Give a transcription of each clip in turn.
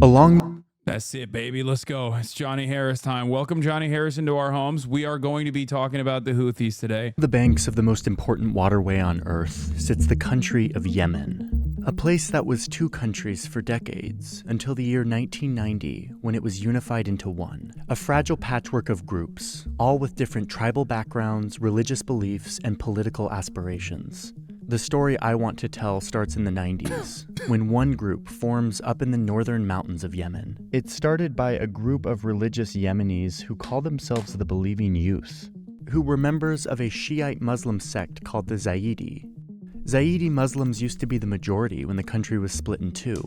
Along That's it, baby. Let's go. It's Johnny Harris time. Welcome Johnny Harris into our homes. We are going to be talking about the Houthis today. the banks of the most important waterway on Earth sits the country of Yemen, a place that was two countries for decades until the year 1990 when it was unified into one. A fragile patchwork of groups, all with different tribal backgrounds, religious beliefs, and political aspirations. The story I want to tell starts in the 90s, when one group forms up in the northern mountains of Yemen. It started by a group of religious Yemenis who call themselves the Believing Youth, who were members of a Shiite Muslim sect called the Zaidi. Zaidi Muslims used to be the majority when the country was split in two,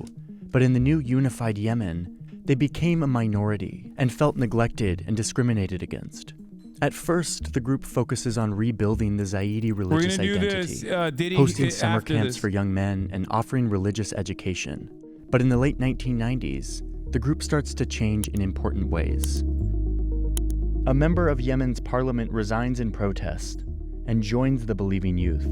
but in the new unified Yemen, they became a minority and felt neglected and discriminated against. At first, the group focuses on rebuilding the Zaidi religious identity, hosting summer camps for young men and offering religious education. But in the late 1990s, the group starts to change in important ways. A member of Yemen's parliament resigns in protest and joins the Believing Youth.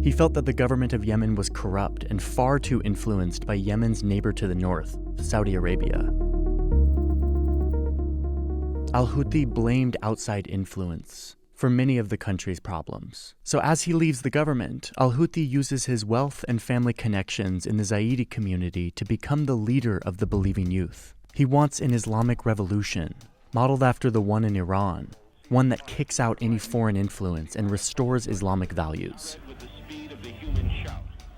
He felt that the government of Yemen was corrupt and far too influenced by Yemen's neighbor to the north, Saudi Arabia. Al-Houthi blamed outside influence for many of the country's problems. So as he leaves the government, Al-Houthi uses his wealth and family connections in the Zaidi community to become the leader of the Believing Youth. He wants an Islamic revolution, modeled after the one in Iran, one that kicks out any foreign influence and restores Islamic values.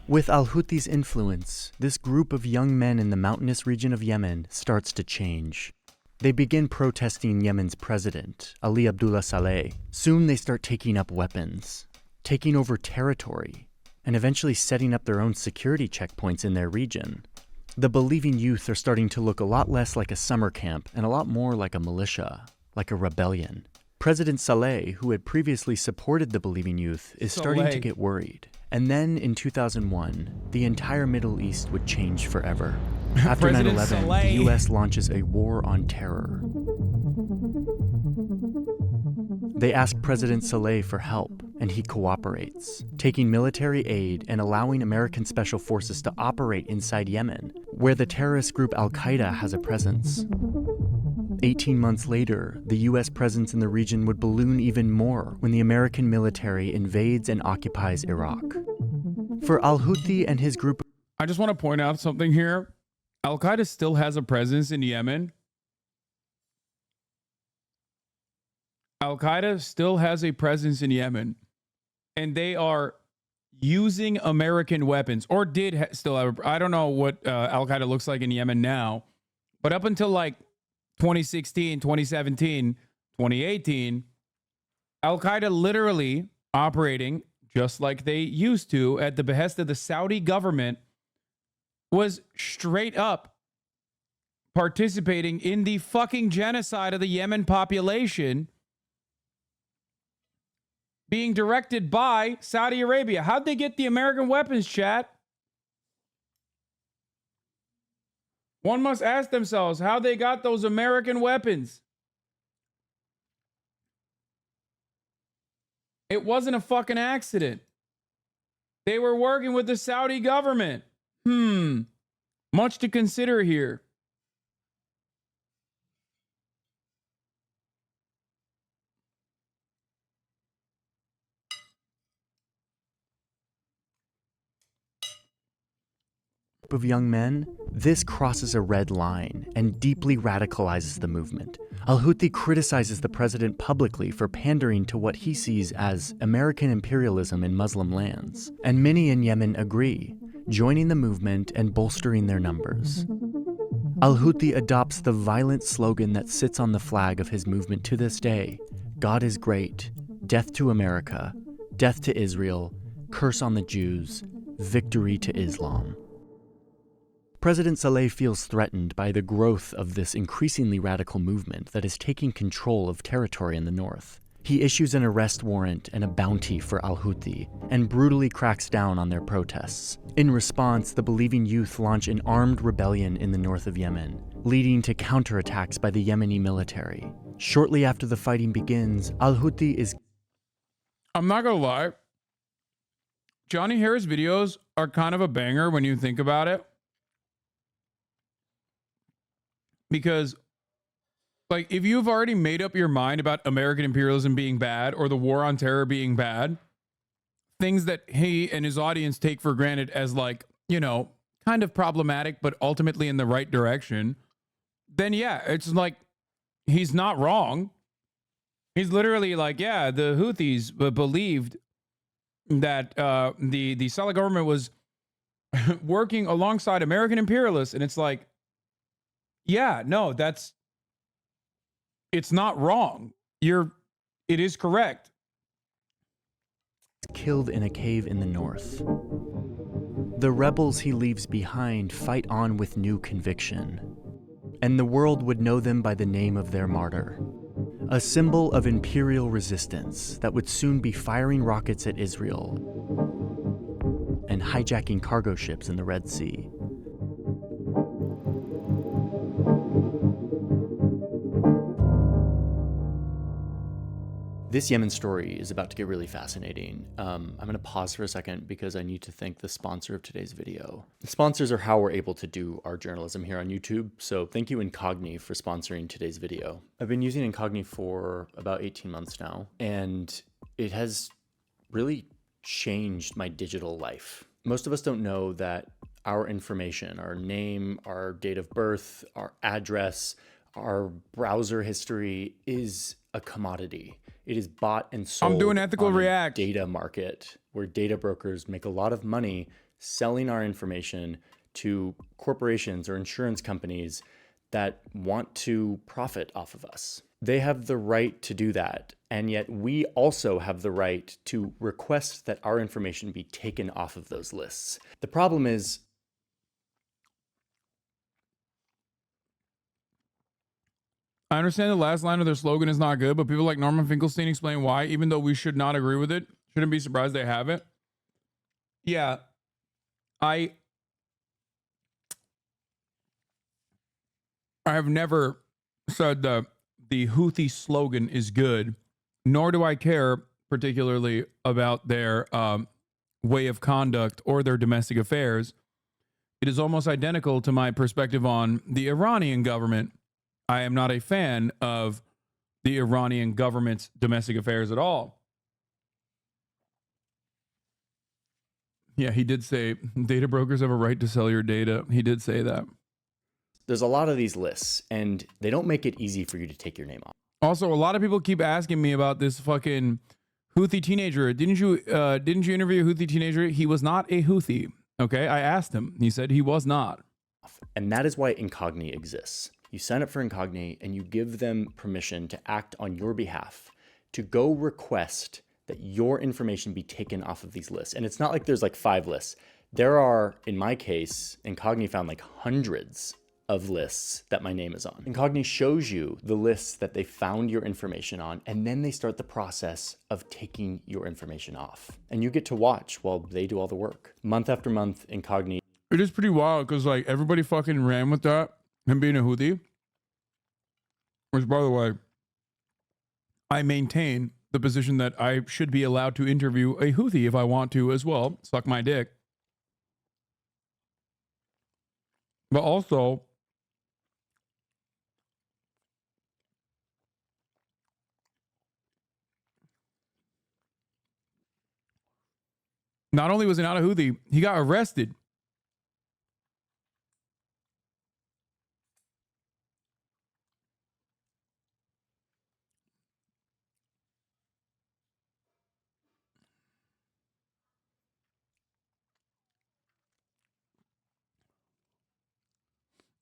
With Al-Houthi's influence, this group of young men in the mountainous region of Yemen starts to change. They begin protesting Yemen's president, Ali Abdullah Saleh. Soon they start taking up weapons, taking over territory, and eventually setting up their own security checkpoints in their region. The Believing Youth are starting to look a lot less like a summer camp and a lot more like a militia, like a rebellion. President Saleh, who had previously supported the Believing Youth, is starting to get worried. And then in 2001, the entire Middle East would change forever. After 9/11, the US launches a war on terror. They ask President Saleh for help, and he cooperates, taking military aid and allowing American special forces to operate inside Yemen, where the terrorist group Al-Qaeda has a presence. 18 months later, the US presence in the region would balloon even more when the American military invades and occupies Iraq. For Al-Houthi and his group... I just want to point out something here. Al-Qaeda still has a presence in Yemen. Al-Qaeda still has a presence in Yemen. And they are using American weapons, or did still have... I don't know what Al-Qaeda looks like in Yemen now. But up until like 2016, 2017, 2018, Al-Qaeda literally operating just like they used to at the behest of the Saudi government was straight up participating in the fucking genocide of the Yemen population being directed by Saudi Arabia. How'd they get the American weapons, chat? One must ask themselves how they got those American weapons. It wasn't a fucking accident. They were working with the Saudi government. Much to consider here. Of young men, this crosses a red line and deeply radicalizes the movement. Al-Houthi criticizes the president publicly for pandering to what he sees as American imperialism in Muslim lands, and many in Yemen agree, joining the movement and bolstering their numbers. Al-Houthi adopts the violent slogan that sits on the flag of his movement to this day: God is great, death to America, death to Israel, curse on the Jews, victory to Islam. President Saleh feels threatened by the growth of this increasingly radical movement that is taking control of territory in the north. He issues an arrest warrant and a bounty for Al-Houthi and brutally cracks down on their protests. In response, the Believing Youth launch an armed rebellion in the north of Yemen, leading to counterattacks by the Yemeni military. Shortly after the fighting begins, Al-Houthi is... I'm not gonna lie. Johnny Harris videos are kind of a banger when you think about it. because like if you've already made up your mind about American imperialism being bad or the war on terror being bad, things that he and his audience take for granted as like, you know, kind of problematic, but ultimately in the right direction, then yeah, it's like he's not wrong. He's literally like, yeah, the Houthis believed that the Saleh government was working alongside American imperialists, and it's like, yeah, no, it's not wrong. It is correct. Killed in a cave in the north. The rebels he leaves behind fight on with new conviction, and the world would know them by the name of their martyr, a symbol of imperial resistance that would soon be firing rockets at Israel and hijacking cargo ships in the Red Sea. This Yemen story is about to get really fascinating. I'm going to pause for a second because I need to thank the sponsor of today's video. The sponsors are how we're able to do our journalism here on YouTube, so thank you Incogni for sponsoring today's video. I've been using Incogni for about 18 months now, and it has really changed my digital life. Most of us don't know that our information, our name, our date of birth, our address, our browser history is a commodity. It is bought and sold. I'm doing ethical on react. A data market where data brokers make a lot of money selling our information to corporations or insurance companies that want to profit off of us. They have the right to do that. And yet we also have the right to request that our information be taken off of those lists. The problem is, I understand the last line of their slogan is not good, but people like Norman Finkelstein explain why, even though we should not agree with it. Shouldn't be surprised they have it. Yeah. I have never said that the Houthi slogan is good, nor do I care particularly about their way of conduct or their domestic affairs. It is almost identical to my perspective on the Iranian government. I am not a fan of the Iranian government's domestic affairs at all. Yeah, he did say data brokers have a right to sell your data. He did say that. there's a lot of these lists, and they don't make it easy for you to take your name off. Also, a lot of people keep asking me about this fucking Houthi teenager. Didn't you interview a Houthi teenager? He was not a Houthi. Okay, I asked him. He said he was not. And that is why Incogni exists. You sign up for Incogni and you give them permission to act on your behalf, to go request that your information be taken off of these lists. And it's not like there's like 5 lists. There are, in my case, Incogni found like hundreds of lists that my name is on. Incogni shows you the lists that they found your information on, and then they start the process of taking your information off. And you get to watch while they do all the work. Month after month, Incogni. It is pretty wild because like everybody fucking ran with that, him being a Houthi. Which, by the way, I maintain the position that I should be allowed to interview a Houthi if I want to as well. Suck my dick. But also, not only was he not a Houthi, he got arrested.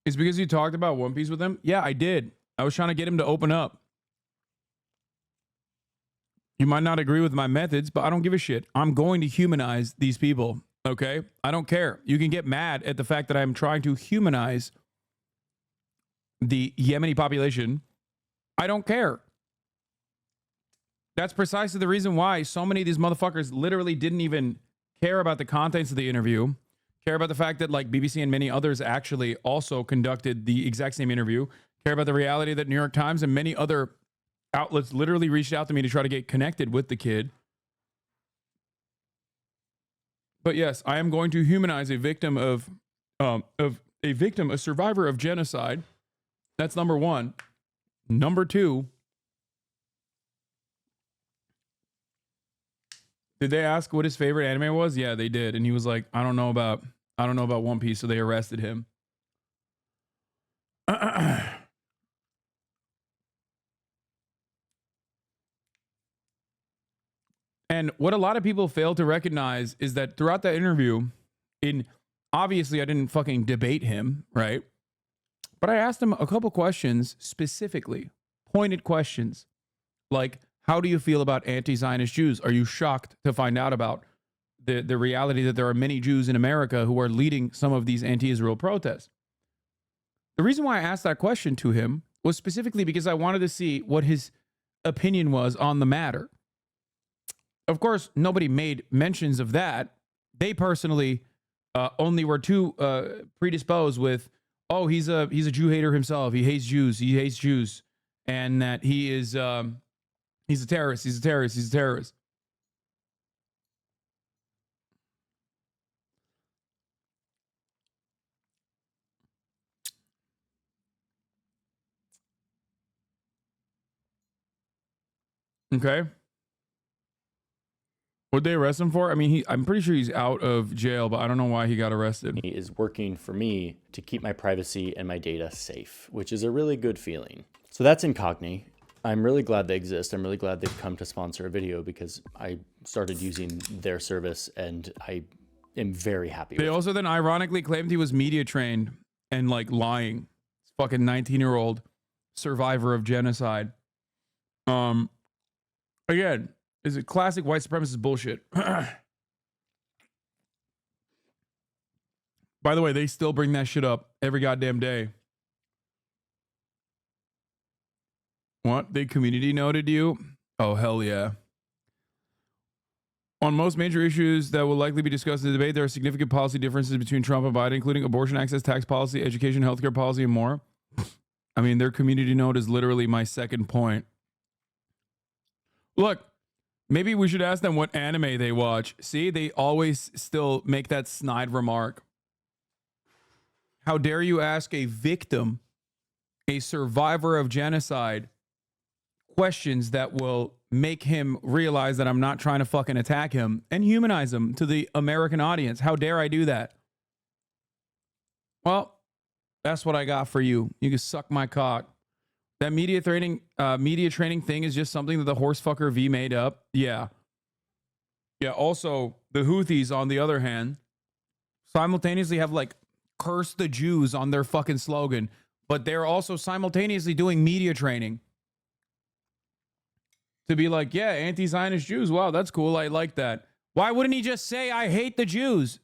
It's because you talked about One Piece with him? Yeah, I did. I was trying to get him to open up. You might not agree with my methods, but I don't give a shit. I'm going to humanize these people, okay? I don't care. You can get mad at the fact that I'm trying to humanize the Yemeni population. I don't care. That's precisely the reason why so many of these motherfuckers literally didn't even care about the contents of the interview, care about the fact that like BBC and many others actually also conducted the exact same interview, care about the reality that New York Times and many other outlets literally reached out to me to try to get connected with the kid. But yes, I am going to humanize a victim of a survivor of genocide That's number one. Number two, did they ask what his favorite anime was? Yeah, they did. And he was like, I don't know about One Piece, so they arrested him. And what a lot of people fail to recognize is that throughout that interview, obviously I didn't fucking debate him, right? But I asked him a couple questions specifically, pointed questions, like, how do you feel about anti-Zionist Jews? Are you shocked to find out about the reality that there are many Jews in America who are leading some of these anti-Israel protests? The reason why I asked that question to him was specifically because I wanted to see what his opinion was on the matter. Of course, nobody made mentions of that. They personally only were too predisposed with, oh, he's a Jew hater himself. He hates Jews, and that he is he's a terrorist. He's a terrorist. He's a terrorist. Okay. What'd they arrest him for? I mean, I'm pretty sure he's out of jail, but I don't know why he got arrested. He is working for me to keep my privacy and my data safe, which is a really good feeling. So that's Incogni. I'm really glad they exist. I'm really glad they've come to sponsor a video because I started using their service and I am very happy with it. They also then ironically claimed he was media trained and like lying. Fucking 19-year-old survivor of genocide. Again, is it classic white supremacist bullshit? By the way, they still bring that shit up every goddamn day. What? They community noted you? Oh, hell yeah. On most major issues that will likely be discussed in the debate, there are significant policy differences between Trump and Biden, including abortion access, tax policy, education, healthcare policy, and more. I mean, their community note is literally my second point. Look, maybe we should ask them what anime they watch. See, they always still make that snide remark. How dare you ask a victim, a survivor of genocide, questions that will make him realize that I'm not trying to fucking attack him and humanize him to the American audience. How dare I do that? Well, that's what I got for you. You can suck my cock. That media training thing is just something that the horsefucker V made up. Yeah. Yeah. Also, the Houthis, on the other hand, simultaneously have like curse the Jews on their fucking slogan, but they're also simultaneously doing media training to be like, yeah, anti-Zionist Jews. Wow, that's cool. I like that. Why wouldn't he just say, I hate the Jews?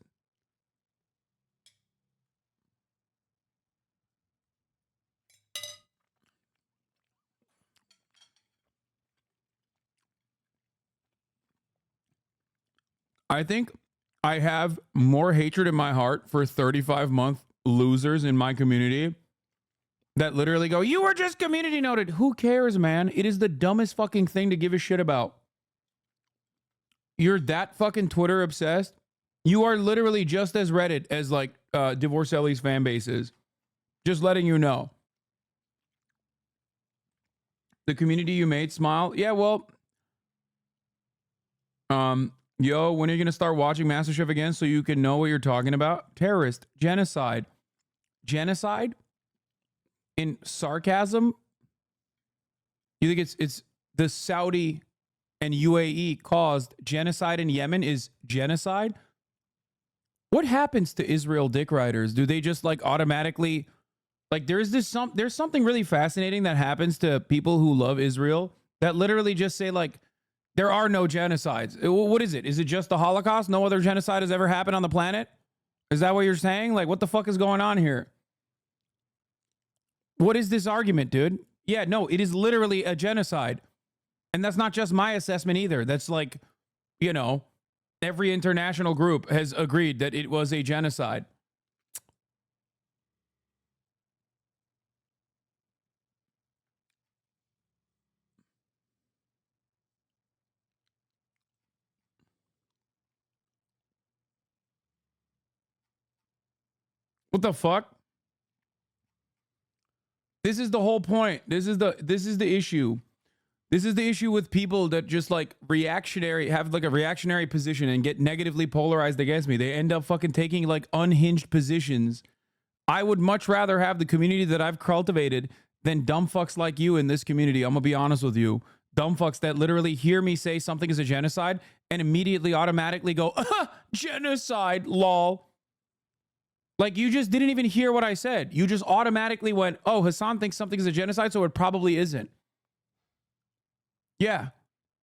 I think I have more hatred in my heart for 35-month losers in my community that literally go, you were just community noted. Who cares, man? It is the dumbest fucking thing to give a shit about. You're that fucking Twitter obsessed. You are literally just as Reddit as like Divorce Ellie's fan base is. Just letting you know. The community you made, smile. Yeah, well, yo, when are you going to start watching MasterChef again so you can know what you're talking about? Terrorist, genocide. Genocide? In sarcasm? You think it's the Saudi and UAE caused genocide in Yemen is genocide? What happens to Israel dick riders? Do they just like automatically like there's something really fascinating that happens to people who love Israel that literally just say like there are no genocides. What is it? Is it just the Holocaust? No other genocide has ever happened on the planet? Is that what you're saying? Like what the fuck is going on here? What is this argument, dude? Yeah, no, it is literally a genocide. And that's not just my assessment either. That's like, you know, every international group has agreed that it was a genocide. What the fuck? This is the whole point. This is the issue. This is the issue with people that just like have like a reactionary position and get negatively polarized against me. They end up fucking taking like unhinged positions. I would much rather have the community that I've cultivated than dumb fucks like you in this community. I'm gonna be honest with you. Dumb fucks that literally hear me say something is a genocide and immediately automatically go, genocide, lol. Like, you just didn't even hear what I said. You just automatically went, oh, Hasan thinks something is a genocide, so it probably isn't. Yeah.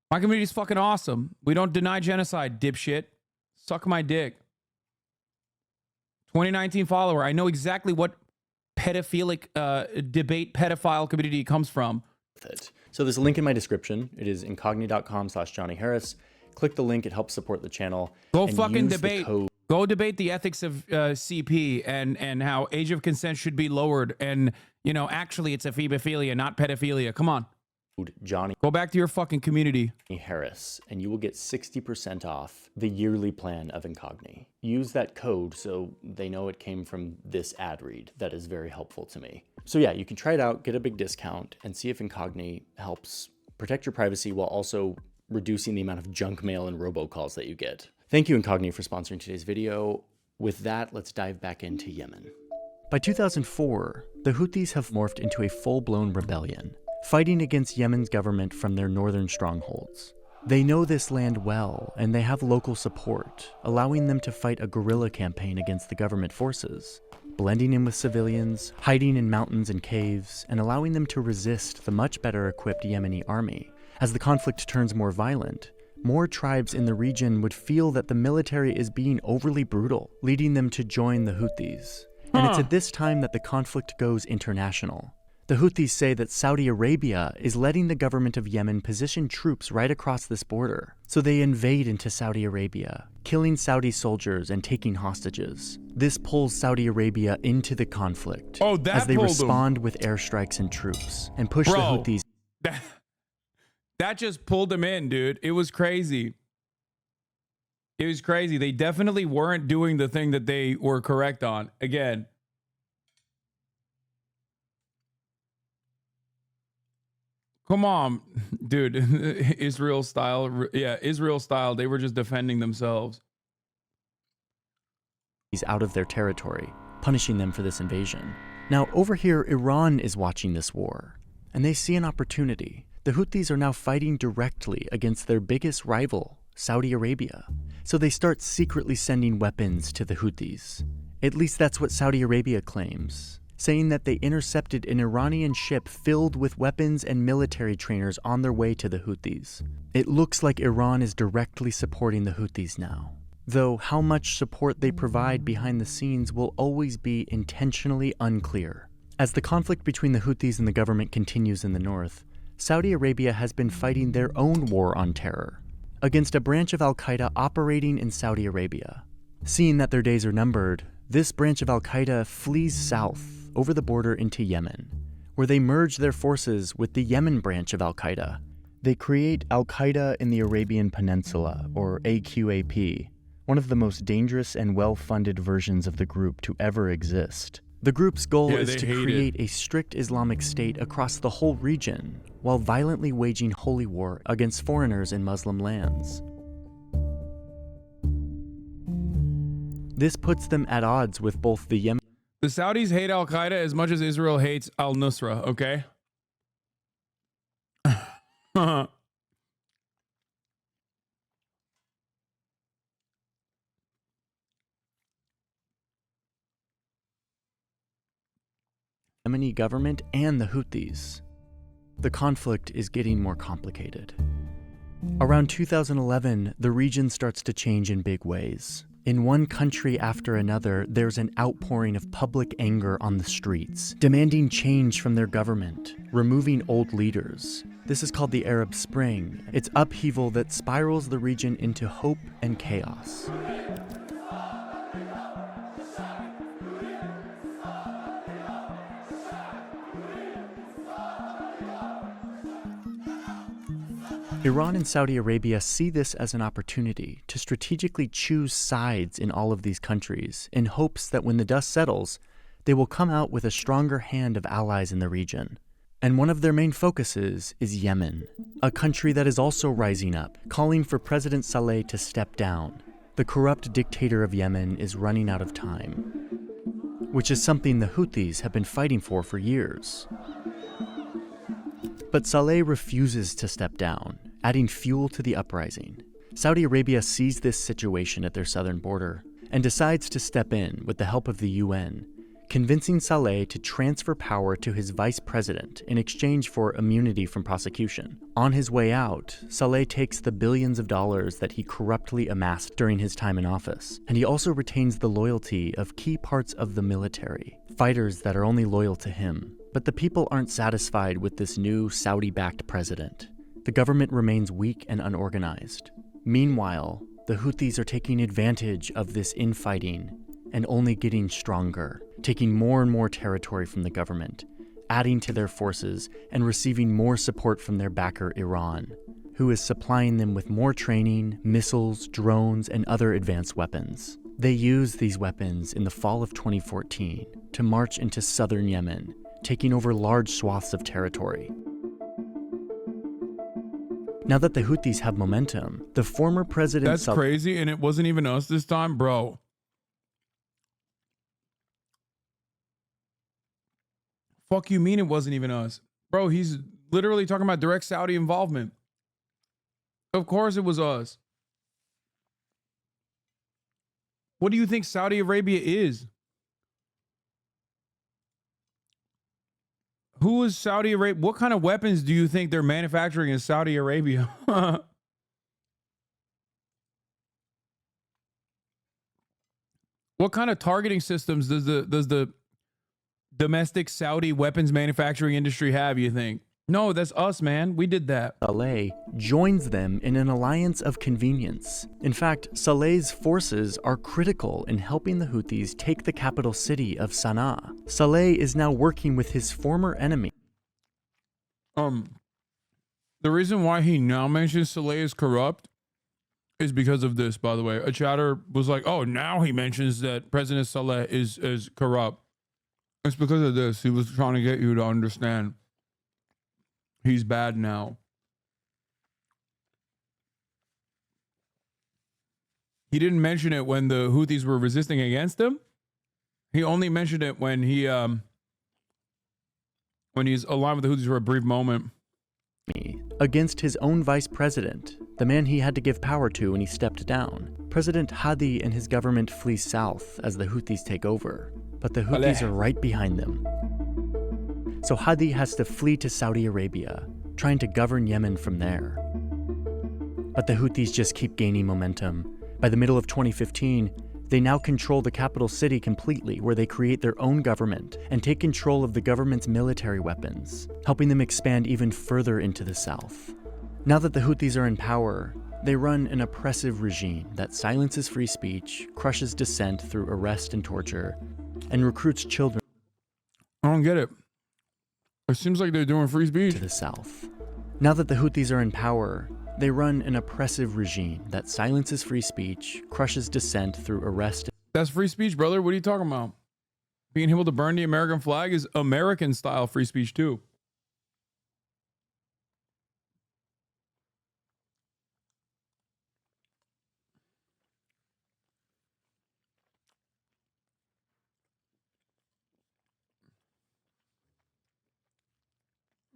My community is fucking awesome. We don't deny genocide, dipshit. Suck my dick. 2019 follower. I know exactly what pedophilic debate pedophile community comes from. So there's a link in my description. It is incogni.com/Johnny Harris. Click the link. It helps support the channel. Go fucking debate. Go debate the ethics of CP and how age of consent should be lowered. And, you know, actually it's a phebophilia, not pedophilia. Come on. Johnny. Go back to your fucking community. Harris, and you will get 60% off the yearly plan of Incogni. Use that code so they know it came from this ad read. That is very helpful to me. So yeah, you can try it out, get a big discount, and see if Incogni helps protect your privacy while also reducing the amount of junk mail and robocalls that you get. Thank you, Incogni, for sponsoring today's video. With that, let's dive back into Yemen. By 2004, the Houthis have morphed into a full-blown rebellion, fighting against Yemen's government from their northern strongholds. They know this land well, and they have local support, allowing them to fight a guerrilla campaign against the government forces, blending in with civilians, hiding in mountains and caves, and allowing them to resist the much better equipped Yemeni army. As the conflict turns more violent, more tribes in the region would feel that the military is being overly brutal, leading them to join the Houthis. And it's at this time that the conflict goes international. The Houthis say that Saudi Arabia is letting the government of Yemen position troops right across this border. So they invade into Saudi Arabia, killing Saudi soldiers and taking hostages. This pulls Saudi Arabia into the conflict as they respond with airstrikes and troops and push the Houthis. That just pulled them in, dude. It was crazy. It was crazy. They definitely weren't doing the thing that they were correct on. Again. Come on, dude. Israel style. Yeah, Israel style. They were just defending themselves. He's out of their territory, punishing them for this invasion. Now, over here, Iran is watching this war, and they see an opportunity. The Houthis are now fighting directly against their biggest rival, Saudi Arabia. So they start secretly sending weapons to the Houthis. At least that's what Saudi Arabia claims, saying that they intercepted an Iranian ship filled with weapons and military trainers on their way to the Houthis. It looks like Iran is directly supporting the Houthis now, though how much support they provide behind the scenes will always be intentionally unclear. As the conflict between the Houthis and the government continues in the north, Saudi Arabia has been fighting their own war on terror against a branch of al-Qaeda operating in Saudi Arabia. Seeing that their days are numbered, this branch of al-Qaeda flees south over the border into Yemen, where they merge their forces with the Yemen branch of al-Qaeda. They create Al-Qaeda in the Arabian Peninsula, or AQAP, one of the most dangerous and well-funded versions of the group to ever exist. The group's goal is to create a strict Islamic state across the whole region, while violently waging holy war against foreigners in Muslim lands. This puts them at odds with both the Yemen. The Saudis hate al-Qaeda as much as Israel hates al-Nusra, okay? Yemeni government and the Houthis. The conflict is getting more complicated. Around 2011, the region starts to change in big ways. In one country after another, there's an outpouring of public anger on the streets, demanding change from their government, removing old leaders. This is called the Arab Spring. It's upheaval that spirals the region into hope and chaos. Iran and Saudi Arabia see this as an opportunity to strategically choose sides in all of these countries in hopes that when the dust settles, they will come out with a stronger hand of allies in the region. And one of their main focuses is Yemen, a country that is also rising up, calling for President Saleh to step down. The corrupt dictator of Yemen is running out of time, which is something the Houthis have been fighting for years. But Saleh refuses to step down, adding fuel to the uprising. Saudi Arabia sees this situation at their southern border and decides to step in with the help of the UN, convincing Saleh to transfer power to his vice president in exchange for immunity from prosecution. On his way out, Saleh takes the billions of dollars that he corruptly amassed during his time in office, and he also retains the loyalty of key parts of the military, fighters that are only loyal to him. But the people aren't satisfied with this new Saudi-backed president. The government remains weak and unorganized. Meanwhile, the Houthis are taking advantage of this infighting and only getting stronger, taking more and more territory from the government, adding to their forces and receiving more support from their backer Iran, who is supplying them with more training, missiles, drones, and other advanced weapons. They used these weapons in the fall of 2014 to march into southern Yemen, taking over large swaths of territory. Now that the Houthis have momentum, the former president... That's crazy, and it wasn't even us this time, bro. Fuck you mean it wasn't even us? Bro, he's literally talking about direct Saudi involvement. Of course it was us. What do you think Saudi Arabia is? Who is Saudi Arabia? What kind of weapons do you think they're manufacturing in Saudi Arabia? What kind of targeting systems does the domestic Saudi weapons manufacturing industry have, you think? No, that's us, man. We did that. Saleh joins them in an alliance of convenience. In fact, Saleh's forces are critical in helping the Houthis take the capital city of Sana'a. Saleh is now working with his former enemy. The reason why he now mentions Saleh is corrupt is because of this, by the way. A chatter was like, oh, now he mentions that President Saleh is corrupt. It's because of this. He was trying to get you to understand. He's bad now. He didn't mention it when the Houthis were resisting against him. He only mentioned it when he's aligned with the Houthis for a brief moment. Against his own vice president, the man he had to give power to when he stepped down. President Hadi and his government flee south as the Houthis take over, but the Houthis are right behind them. So Hadi has to flee to Saudi Arabia, trying to govern Yemen from there. But the Houthis just keep gaining momentum. By the middle of 2015, they now control the capital city completely, where they create their own government and take control of the government's military weapons, helping them expand even further into the south. Now that the Houthis are in power, they run an oppressive regime that silences free speech, crushes dissent through arrest and torture, and recruits children. I don't get it. It seems like they're doing free speech. To the south. Now that the Houthis are in power, they run an oppressive regime that silences free speech, crushes dissent through arrest. That's free speech, brother. What are you talking about? Being able to burn the American flag is American style free speech too.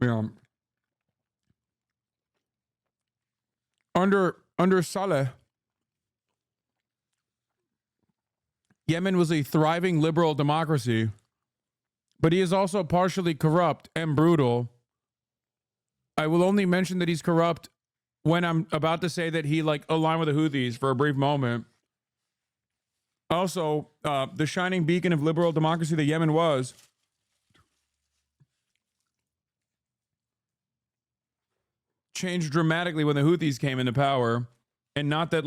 Yeah. Under Saleh, Yemen was a thriving liberal democracy, but he is also partially corrupt and brutal. I will only mention that he's corrupt when I'm about to say that he aligned with the Houthis for a brief moment. Also, the shining beacon of liberal democracy that Yemen was changed dramatically when the Houthis came into power, and not that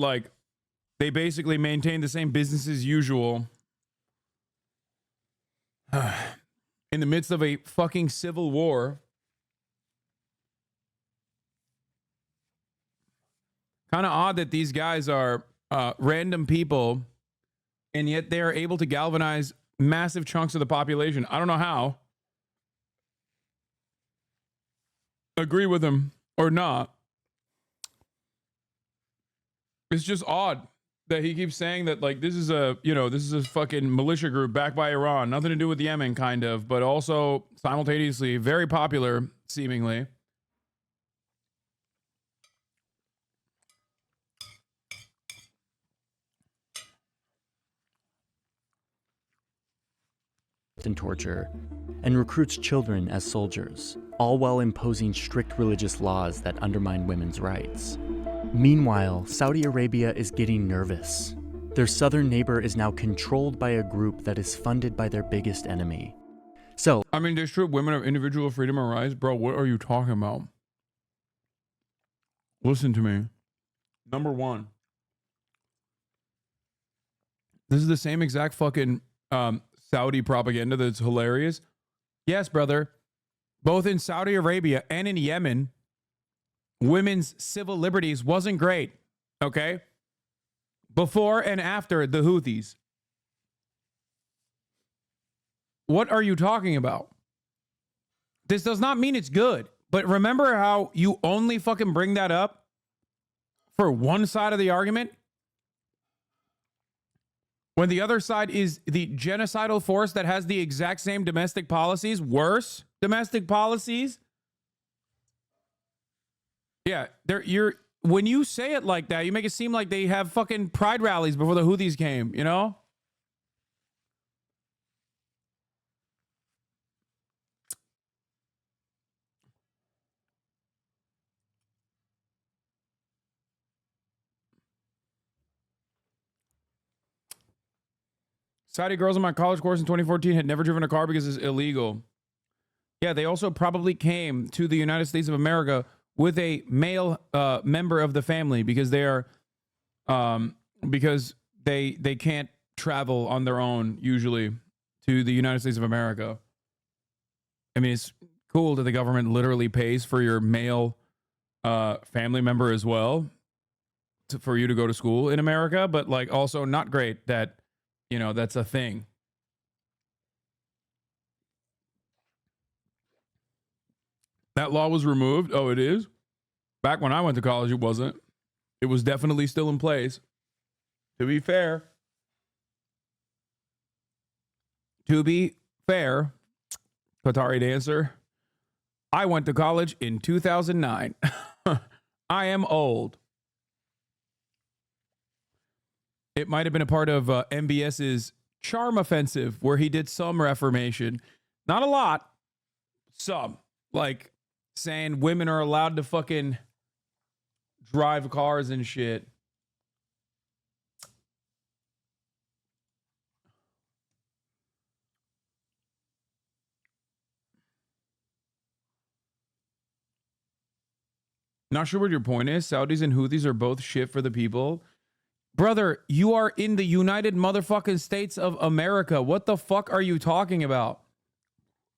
they basically maintained the same business as usual in the midst of a fucking civil war. Kind of odd that these guys are random people, and yet they are able to galvanize massive chunks of the population. I don't know how. Agree with him or not. It's just odd that he keeps saying that, like, this is a fucking militia group backed by Iran, nothing to do with Yemen, kind of, but also simultaneously very popular, seemingly. And torture, and recruits children as soldiers, all while imposing strict religious laws that undermine women's rights. Meanwhile, Saudi Arabia is getting nervous. Their southern neighbor is now controlled by a group that is funded by their biggest enemy. So, I mean, they strip women of individual freedom and rights? Bro, what are you talking about? Listen to me. Number one, this is the same exact fucking Saudi propaganda that's hilarious. Yes, brother. Both in Saudi Arabia and in Yemen, women's civil liberties wasn't great, okay? Before and after the Houthis. What are you talking about? This does not mean it's good, but remember how you only fucking bring that up for one side of the argument? When the other side is the genocidal force that has the exact same domestic policies, worse domestic policies. Yeah, when you say it like that, you make it seem like they have fucking pride rallies before the Houthis came, you know? Saudi girls in my college course in 2014 had never driven a car because it's illegal. Yeah, they also probably came to the United States of America with a male member of the family because they are because they can't travel on their own usually to the United States of America. I mean, it's cool that the government literally pays for your male family member as well for you to go to school in America, but like also not great that, you know, that's a thing. That law was removed. Oh, it is? Back when I went to college, it wasn't. It was definitely still in place. To be fair, Qatari dancer, I went to college in 2009. I am old. It might have been a part of MBS's charm offensive where he did some reformation. Not a lot. Some. Like saying women are allowed to fucking drive cars and shit. Not sure what your point is. Saudis and Houthis are both shit for the people. Brother, you are in the United motherfucking States of America. What the fuck are you talking about?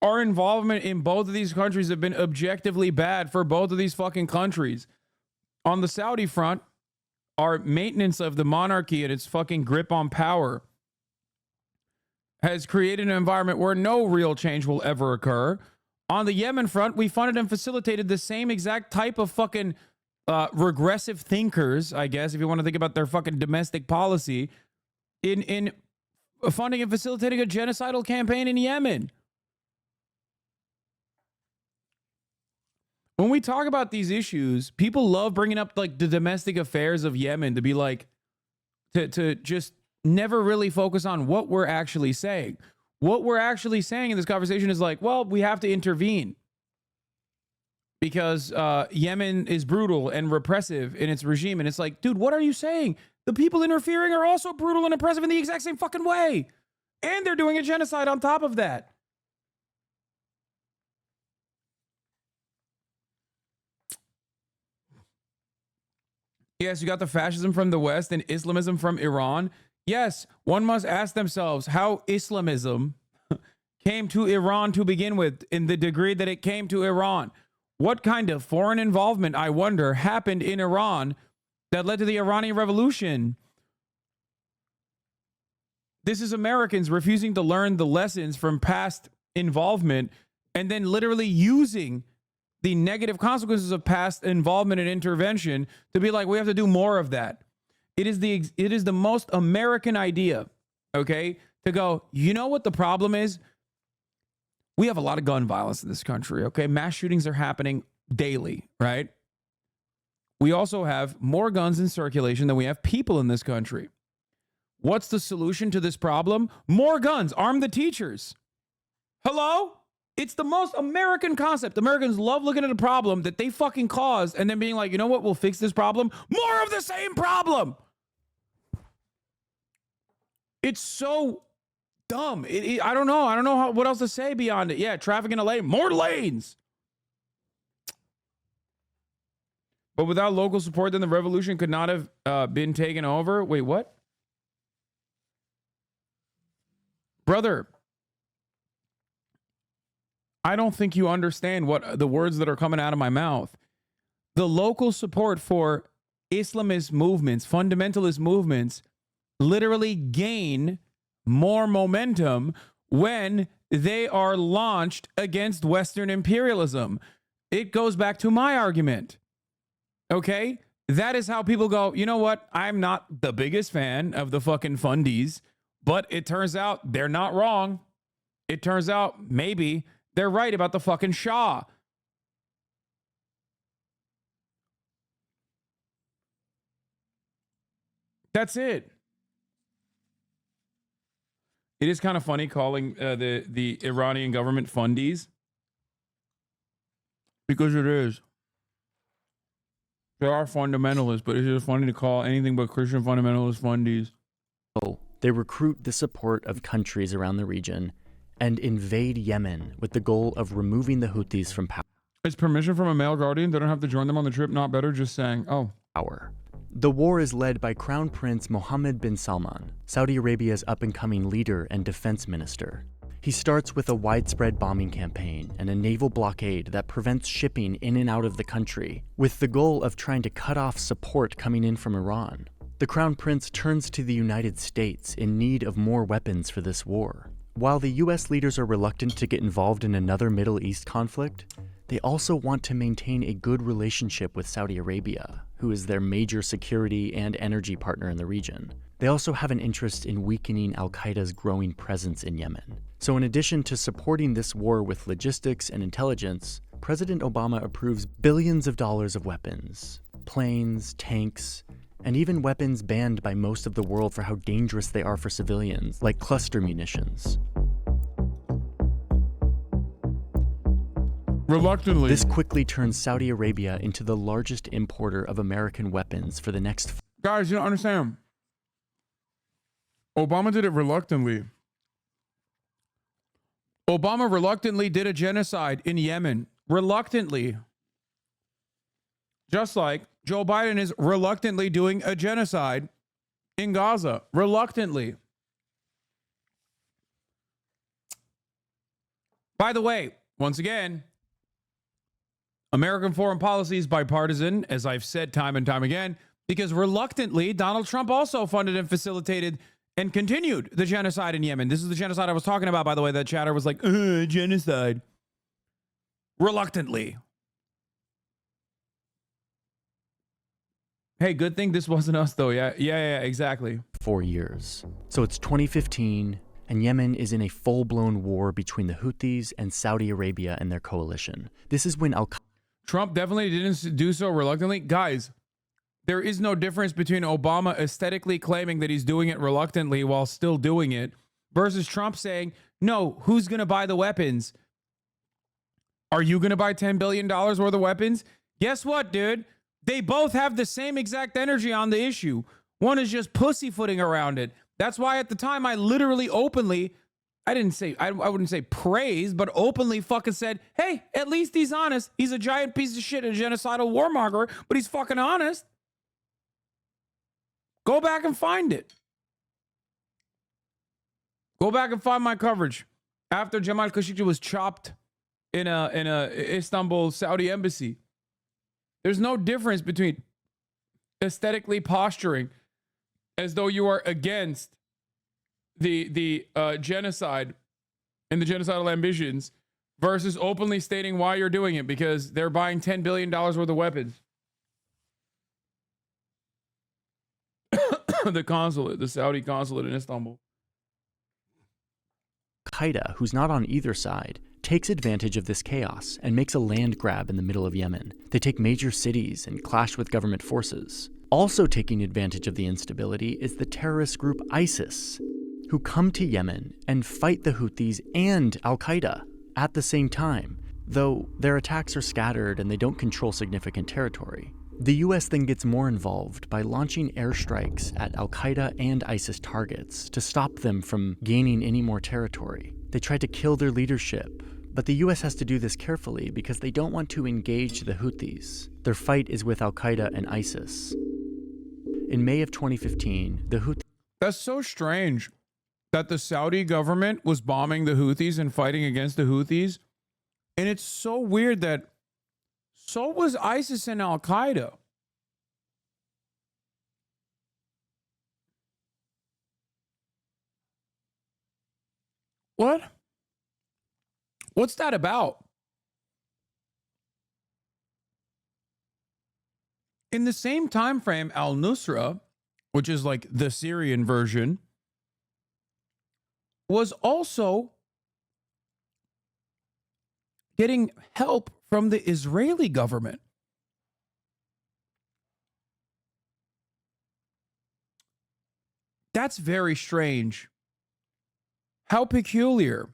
Our involvement in both of these countries have been objectively bad for both of these fucking countries. On the Saudi front, our maintenance of the monarchy and its fucking grip on power has created an environment where no real change will ever occur. On the Yemen front, we funded and facilitated the same exact type of fucking regressive thinkers, I guess, if you want to think about their fucking domestic policy, in funding and facilitating a genocidal campaign in Yemen. When we talk about these issues, people love bringing up like the domestic affairs of Yemen to be like, to just never really focus on what we're actually saying. What we're actually saying in this conversation is like, well, we have to intervene because Yemen is brutal and repressive in its regime. And it's like, dude, what are you saying? The people interfering are also brutal and oppressive in the exact same fucking way. And they're doing a genocide on top of that. Yes, you got the fascism from the West and Islamism from Iran. Yes, one must ask themselves how Islamism came to Iran to begin with in the degree that it came to Iran. What kind of foreign involvement, I wonder, happened in Iran that led to the Iranian Revolution? This is Americans refusing to learn the lessons from past involvement and then literally using the negative consequences of past involvement and intervention to be like, we have to do more of that. It is the most American idea, okay, to go, you know what the problem is? We have a lot of gun violence in this country, okay? Mass shootings are happening daily, right? We also have more guns in circulation than we have people in this country. What's the solution to this problem? More guns. Arm the teachers. Hello? It's the most American concept. Americans love looking at a problem that they fucking caused and then being like, you know what? We'll fix this problem. More of the same problem. It's so dumb. I don't know. I don't know what else to say beyond it. Yeah, traffic in LA, more lanes. But without local support, then the revolution could not have been taken over. Wait, what? Brother, I don't think you understand what the words that are coming out of my mouth. The local support for Islamist movements, fundamentalist movements, literally gain more momentum when they are launched against Western imperialism. It goes back to my argument. Okay? That is how people go, you know what? I'm not the biggest fan of the fucking fundies, but it turns out they're not wrong. It turns out maybe they're right about the fucking Shah. That's it. It is kind of funny calling the Iranian government fundies. Because it is. They are fundamentalists, but it's just funny to call anything but Christian fundamentalist fundies. They recruit the support of countries around the region and invade Yemen with the goal of removing the Houthis from power. Is permission from a male guardian? They don't have to join them on the trip. Not better just saying, oh. The war is led by Crown Prince Mohammed bin Salman, Saudi Arabia's up-and-coming leader and defense minister. He starts with a widespread bombing campaign and a naval blockade that prevents shipping in and out of the country, with the goal of trying to cut off support coming in from Iran. The Crown Prince turns to the United States in need of more weapons for this war. While the US leaders are reluctant to get involved in another Middle East conflict, they also want to maintain a good relationship with Saudi Arabia, who is their major security and energy partner in the region. They also have an interest in weakening al-Qaeda's growing presence in Yemen. So in addition to supporting this war with logistics and intelligence, President Obama approves billions of dollars of weapons, planes, tanks, and even weapons banned by most of the world for how dangerous they are for civilians, like cluster munitions. Reluctantly. This quickly turns Saudi Arabia into the largest importer of American weapons for the next... Guys, you don't understand. Obama did it reluctantly. Obama reluctantly did a genocide in Yemen. Reluctantly. Just like Joe Biden is reluctantly doing a genocide in Gaza. Reluctantly. By the way, once again, American foreign policy is bipartisan, as I've said time and time again, because reluctantly, Donald Trump also funded and facilitated and continued the genocide in Yemen. This is the genocide I was talking about, by the way. That chatter was like, genocide. Reluctantly. Hey, good thing this wasn't us, though. Yeah, exactly. 4 years. So it's 2015, and Yemen is in a full-blown war between the Houthis and Saudi Arabia and their coalition. This is when Trump definitely didn't do so reluctantly. Guys, there is no difference between Obama aesthetically claiming that he's doing it reluctantly while still doing it versus Trump saying, no, who's going to buy the weapons? Are you going to buy $10 billion worth of weapons? Guess what, dude? They both have the same exact energy on the issue. One is just pussyfooting around it. That's why at the time I literally openly, I wouldn't say praise, but openly fucking said, hey, at least he's honest. He's a giant piece of shit, a genocidal warmonger, but he's fucking honest. Go back and find it. Go back and find my coverage after Jamal Khashoggi was chopped in a Istanbul Saudi embassy. There's no difference between aesthetically posturing as though you are against the genocide and the genocidal ambitions versus openly stating why you're doing it because they're buying $10 billion worth of weapons. The Saudi consulate in Istanbul. Al-Qaeda, who's not on either side, takes advantage of this chaos and makes a land grab in the middle of Yemen. They take major cities and clash with government forces. Also taking advantage of the instability is the terrorist group ISIS, who come to Yemen and fight the Houthis and Al-Qaeda at the same time, though their attacks are scattered and they don't control significant territory. The US then gets more involved by launching airstrikes at Al-Qaeda and ISIS targets to stop them from gaining any more territory. They try to kill their leadership, but the US has to do this carefully because they don't want to engage the Houthis. Their fight is with Al-Qaeda and ISIS. In May of 2015, the Houthis... That's so strange that the Saudi government was bombing the Houthis and fighting against the Houthis. And it's so weird that so was ISIS and Al-Qaeda. What? What's that about? In the same time frame, al-Nusra, which is like the Syrian version, was also getting help from the Israeli government. That's very strange. How peculiar.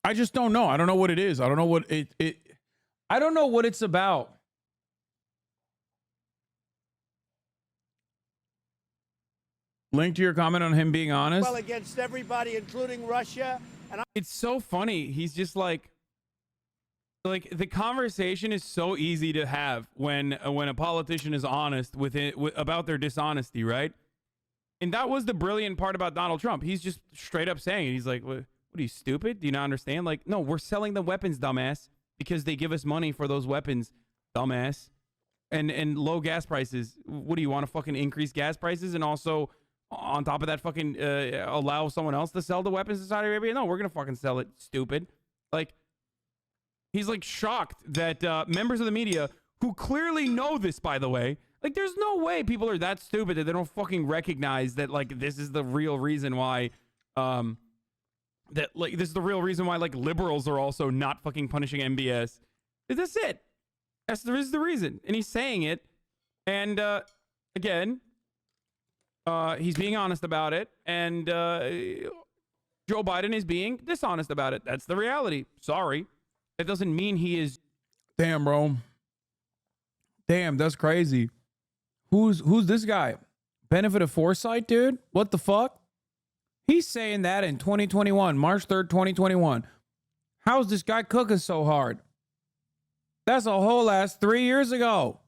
I just don't know. I don't know what it is. I don't know what I don't know what it's about. Link to your comment on him being honest. Well, against everybody, including Russia. And it's so funny. He's just like the conversation is so easy to have when a politician is honest about their dishonesty, right? And that was the brilliant part about Donald Trump. He's just straight up saying it. He's like, what are you, stupid? Do you not understand? Like, no, we're selling the weapons, dumbass, because they give us money for those weapons, dumbass. And low gas prices. What do you want to fucking increase gas prices and also on top of that fucking allow someone else to sell the weapons to Saudi Arabia? No, we're going to fucking sell it, stupid. Like, he's like shocked that members of the media who clearly know this, by the way, like there's no way people are that stupid that they don't fucking recognize that like this is the real reason why this is the real reason why like liberals are also not fucking punishing MBS. That's it. That's the reason. And he's saying it. And again, he's being honest about it. And Joe Biden is being dishonest about it. That's the reality. Sorry. That doesn't mean he is. Damn, bro. Damn, that's crazy. Who's this guy? Benefit of foresight, dude? What the fuck? He's saying that in 2021, March 3rd, 2021. How's this guy cooking so hard? That's a whole ass 3 years ago.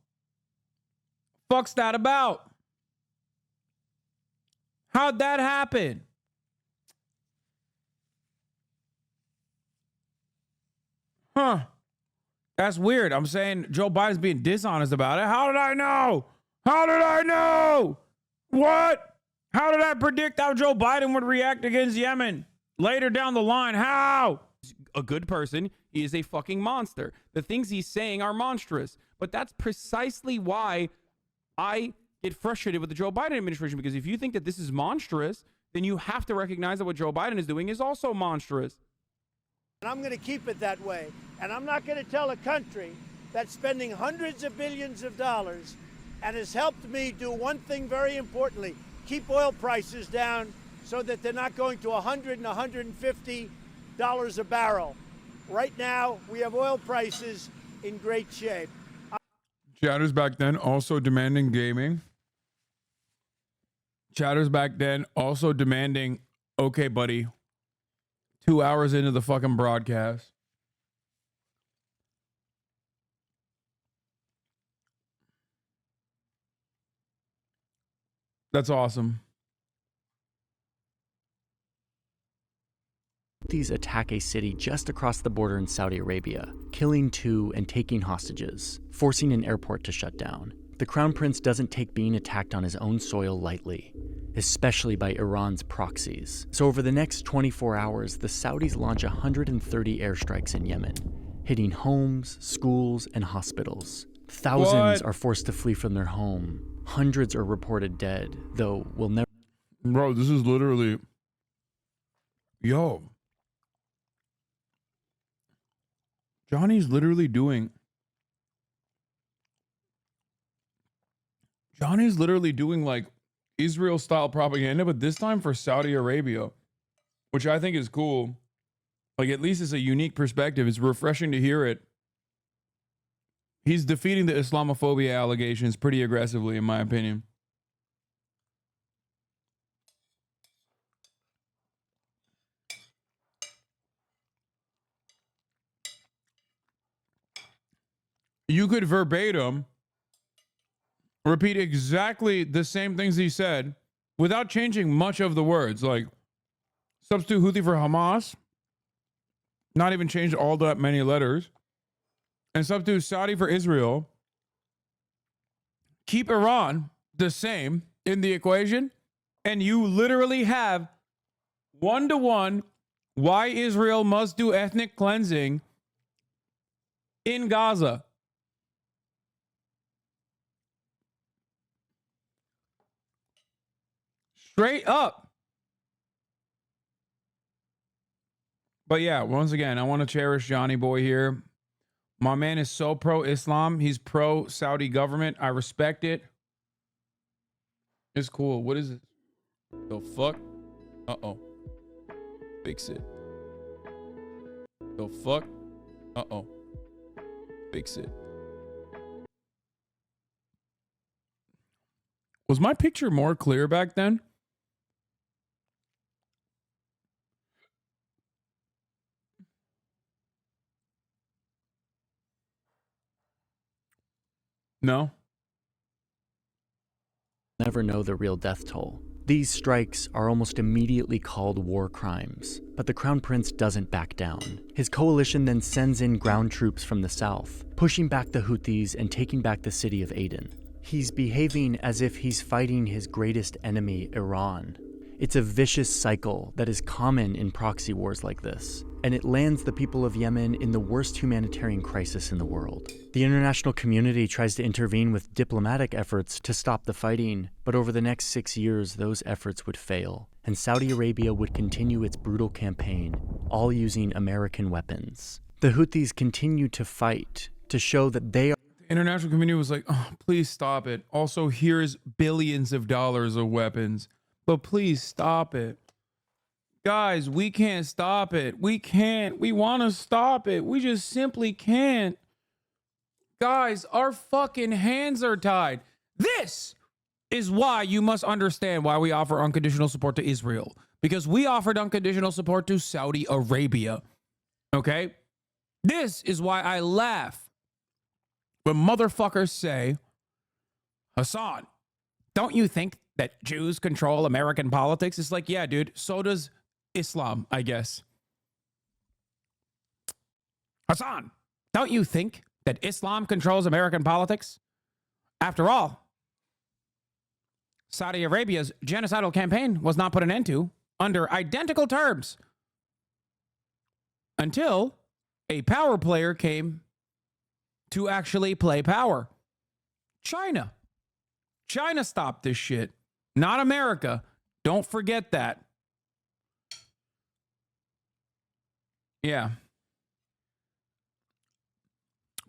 Fuck's that about? How'd that happen? Huh. That's weird. I'm saying Joe Biden's being dishonest about it. How did I know? How did I know? What? How did I predict how Joe Biden would react against Yemen later down the line? How? A good person. He is a fucking monster. The things he's saying are monstrous. But that's precisely why I get frustrated with the Joe Biden administration, because if you think that this is monstrous, then you have to recognize that what Joe Biden is doing is also monstrous. And I'm going to keep it that way. And I'm not going to tell a country that's spending hundreds of billions of dollars and has helped me do one thing very importantly, keep oil prices down so that they're not going to $100 and $150 a barrel. Right now, we have oil prices in great shape. Chatters back then also demanding gaming. Chatters back then also demanding, okay, buddy, 2 hours into the fucking broadcast. That's awesome. Houthis attack a city just across the border in Saudi Arabia, killing 2 and taking hostages, forcing an airport to shut down. The Crown Prince doesn't take being attacked on his own soil lightly, especially by Iran's proxies. So over the next 24 hours, the Saudis launch 130 airstrikes in Yemen, hitting homes, schools, and hospitals. Thousands are forced to flee from their home. Hundreds are reported dead, though we'll never... Bro, this is literally... Yo. Johnny's literally doing like Israel style propaganda, but this time for Saudi Arabia, which I think is cool. Like, at least it's a unique perspective. It's refreshing to hear it. He's defeating the Islamophobia allegations pretty aggressively, in my opinion. You could verbatim repeat exactly the same things he said without changing much of the words. Like, substitute Houthi for Hamas, not even change all that many letters, and substitute Saudi for Israel. Keep Iran the same in the equation, and you literally have one-to-one why Israel must do ethnic cleansing in Gaza. Straight up. But yeah, once again, I want to cherish Johnny Boy here. My man is so pro-Islam. He's pro-Saudi government. I respect it. It's cool. What is it? The fuck? Uh-oh. Fix it. The fuck? Uh-oh. Fix it. Was my picture more clear back then? No. Never know the real death toll. These strikes are almost immediately called war crimes, but the Crown Prince doesn't back down. His coalition then sends in ground troops from the south, pushing back the Houthis and taking back the city of Aden. He's behaving as if he's fighting his greatest enemy, Iran. It's a vicious cycle that is common in proxy wars like this, and it lands the people of Yemen in the worst humanitarian crisis in the world. The international community tries to intervene with diplomatic efforts to stop the fighting, but over the next 6 years, those efforts would fail, and Saudi Arabia would continue its brutal campaign, all using American weapons. The Houthis continue to fight to show that they are... The international community was like, oh, please stop it. Also, here's billions of dollars of weapons, but please stop it. Guys, we can't stop it. We can't. We want to stop it. We just simply can't. Guys, our fucking hands are tied. This is why you must understand why we offer unconditional support to Israel. Because we offered unconditional support to Saudi Arabia. Okay? This is why I laugh when motherfuckers say, Hasan, don't you think that Jews control American politics? It's like, yeah, dude, so does Islam, I guess. Hasan, don't you think that Islam controls American politics? After all, Saudi Arabia's genocidal campaign was not put an end to under identical terms until a power player came to actually play power. China. China stopped this shit, not America. Don't forget that. Yeah.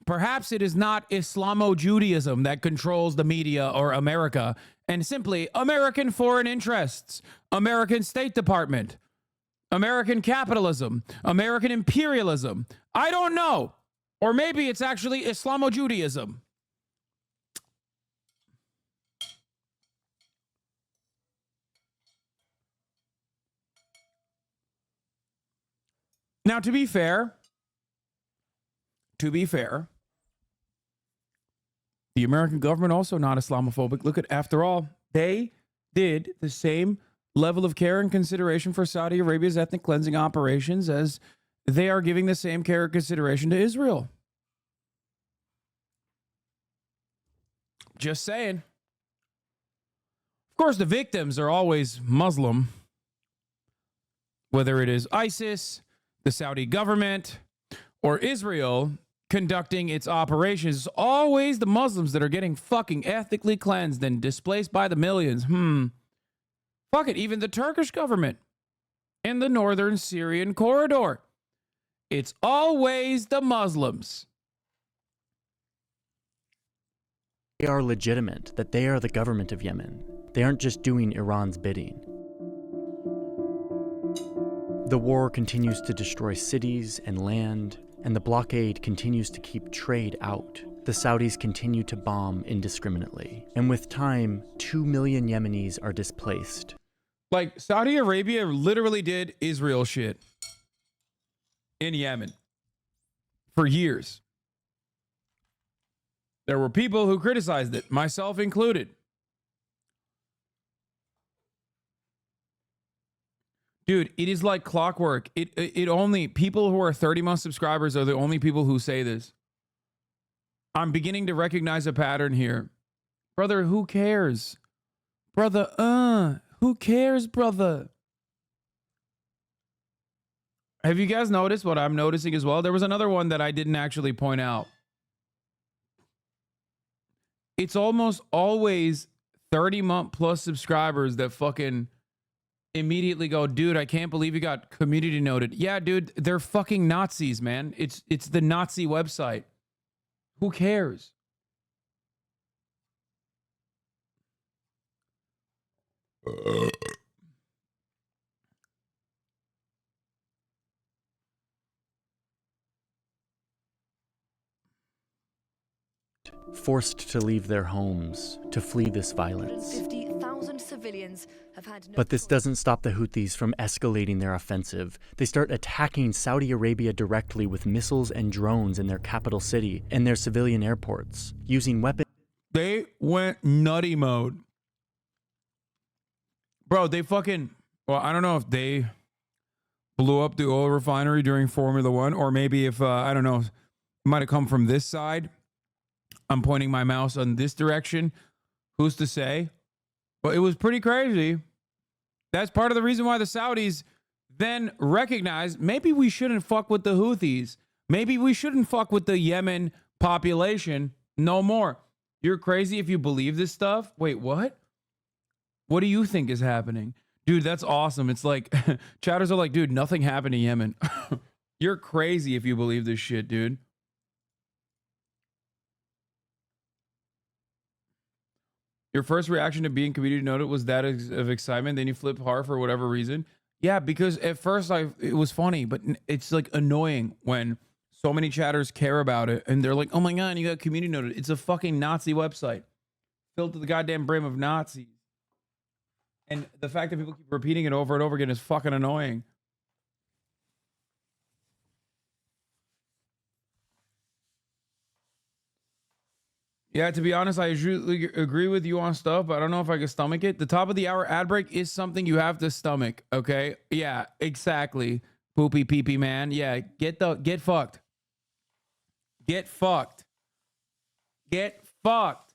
Perhaps it is not Islamo-Judaism that controls the media or America, and simply American foreign interests, American State Department, American capitalism, American imperialism. I don't know. Or maybe it's actually Islamo-Judaism. Now, to be fair, the American government also not Islamophobic. Look at, after all, they did the same level of care and consideration for Saudi Arabia's ethnic cleansing operations as they are giving the same care and consideration to Israel. Just saying. Of course, the victims are always Muslim, whether it is ISIS, the Saudi government, or Israel conducting its operations. It's always the Muslims that are getting fucking ethnically cleansed and displaced by the millions. Fuck it, even the Turkish government in the northern Syrian corridor. It's always the Muslims. They are legitimate, that they are the government of Yemen. They aren't just doing Iran's bidding. The war continues to destroy cities and land, and the blockade continues to keep trade out. The Saudis continue to bomb indiscriminately, and with time, 2 million Yemenis are displaced. Like, Saudi Arabia literally did Israel shit in Yemen for years. There were people who criticized it, myself included. Dude, it is like clockwork. It only, people who are 30-month subscribers are the only people who say this. I'm beginning to recognize a pattern here. Brother, who cares? Brother, who cares, brother? Have you guys noticed what I'm noticing as well? There was another one that I didn't actually point out. It's almost always 30-month plus subscribers that fucking immediately go, dude, I can't believe you got community noted. Yeah, dude, they're fucking Nazis, man. It's the Nazi website. Who cares? Forced to leave their homes to flee this violence. 150,000 civilians have had no But this doesn't stop the Houthis from escalating their offensive. They start attacking Saudi Arabia directly with missiles and drones in their capital city and their civilian airports, using weapons. They went nutty mode. Bro, they fucking, well, I don't know if they blew up the oil refinery during Formula One, or maybe if, I don't know, it might have come from this side. I'm pointing my mouse on this direction. Who's to say? But it was pretty crazy. That's part of the reason why the Saudis then recognized maybe we shouldn't fuck with the Houthis. Maybe we shouldn't fuck with the Yemen population no more. You're crazy if you believe this stuff. Wait, what? What do you think is happening? Dude, that's awesome. It's like, chatters are like, dude, nothing happened to Yemen. You're crazy if you believe this shit, dude. Your first reaction to being community noted was that of excitement. Then you flip hard for whatever reason. Yeah, because at first it was funny, but it's like annoying when so many chatters care about it and they're like, oh my God, you got community noted. It's a fucking Nazi website filled to the goddamn brim of Nazis. And the fact that people keep repeating it over and over again is fucking annoying. Yeah, to be honest, I usually agree with you on stuff, but I don't know if I can stomach it. The top of the hour ad break is something you have to stomach, okay? Yeah, exactly. Poopy pee-pee man. Yeah, get fucked. Get fucked. Get fucked.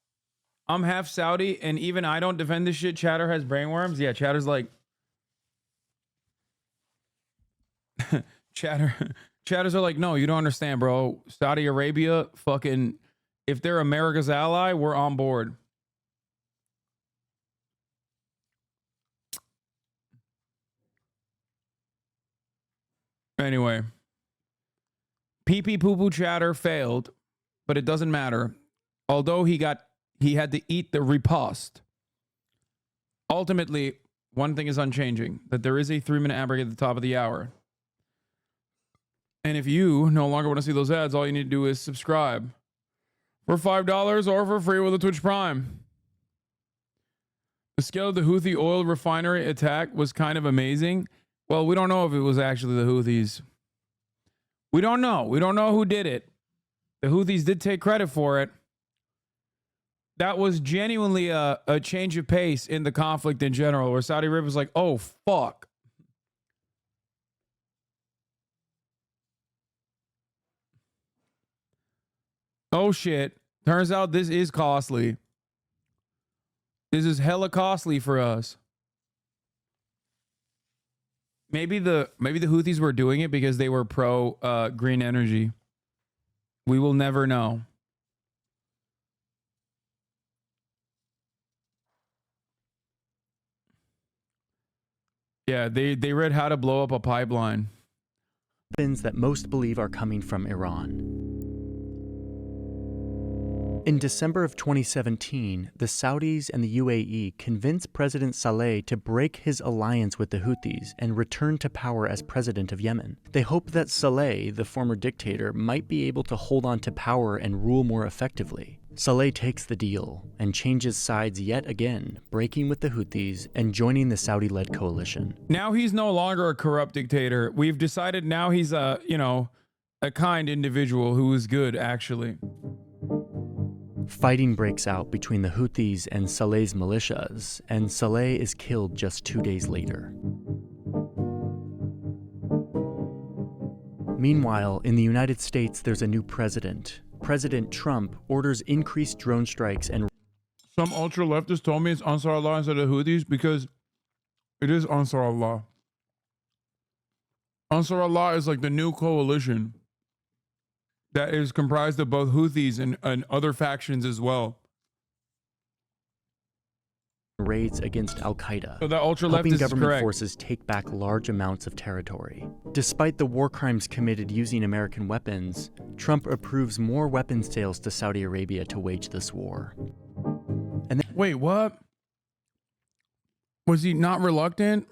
I'm half Saudi, and even I don't defend this shit. Chatter has brainworms. Yeah, Chatter's like... Chatters are like, no, you don't understand, bro. Saudi Arabia fucking... If they're America's ally, we're on board. Anyway. Pee-pee poo-poo chatter failed, but it doesn't matter. Although he had to eat the riposte. Ultimately, one thing is unchanging, that there is a 3-minute ad break at the top of the hour. And if you no longer want to see those ads, all you need to do is subscribe. For $5 or for free with a Twitch Prime. The scale of the Houthi oil refinery attack was kind of amazing. Well, we don't know if it was actually the Houthis. We don't know. We don't know who did it. The Houthis did take credit for it. That was genuinely a change of pace in the conflict in general, where Saudi Arabia was like, oh, fuck. Oh shit. Turns out this is costly. This is hella costly for us. Maybe the Houthis were doing it because they were pro green energy. We will never know. Yeah, they read how to blow up a pipeline. Weapons that most believe are coming from Iran. In December of 2017, the Saudis and the UAE convinced President Saleh to break his alliance with the Houthis and return to power as president of Yemen. They hoped that Saleh, the former dictator, might be able to hold on to power and rule more effectively. Saleh takes the deal and changes sides yet again, breaking with the Houthis and joining the Saudi-led coalition. Now he's no longer a corrupt dictator. We've decided now he's a kind individual who is good, actually. Fighting breaks out between the Houthis and Saleh's militias, and Saleh is killed just 2 days later. Meanwhile, in the United States, there's a new president. President Trump orders increased drone strikes and... Some ultra-leftists told me it's Ansar Allah instead of Houthis because it is Ansar Allah. Ansar Allah is like the new coalition that is comprised of both Houthis and other factions as well. Raids against Al-Qaeda, So that ultra-leftist helping is government correct. forces take back large amounts of territory. Despite the war crimes committed using American weapons, Trump approves more weapons sales to Saudi Arabia to wage this war. And then, Wait, what? Was he not reluctant?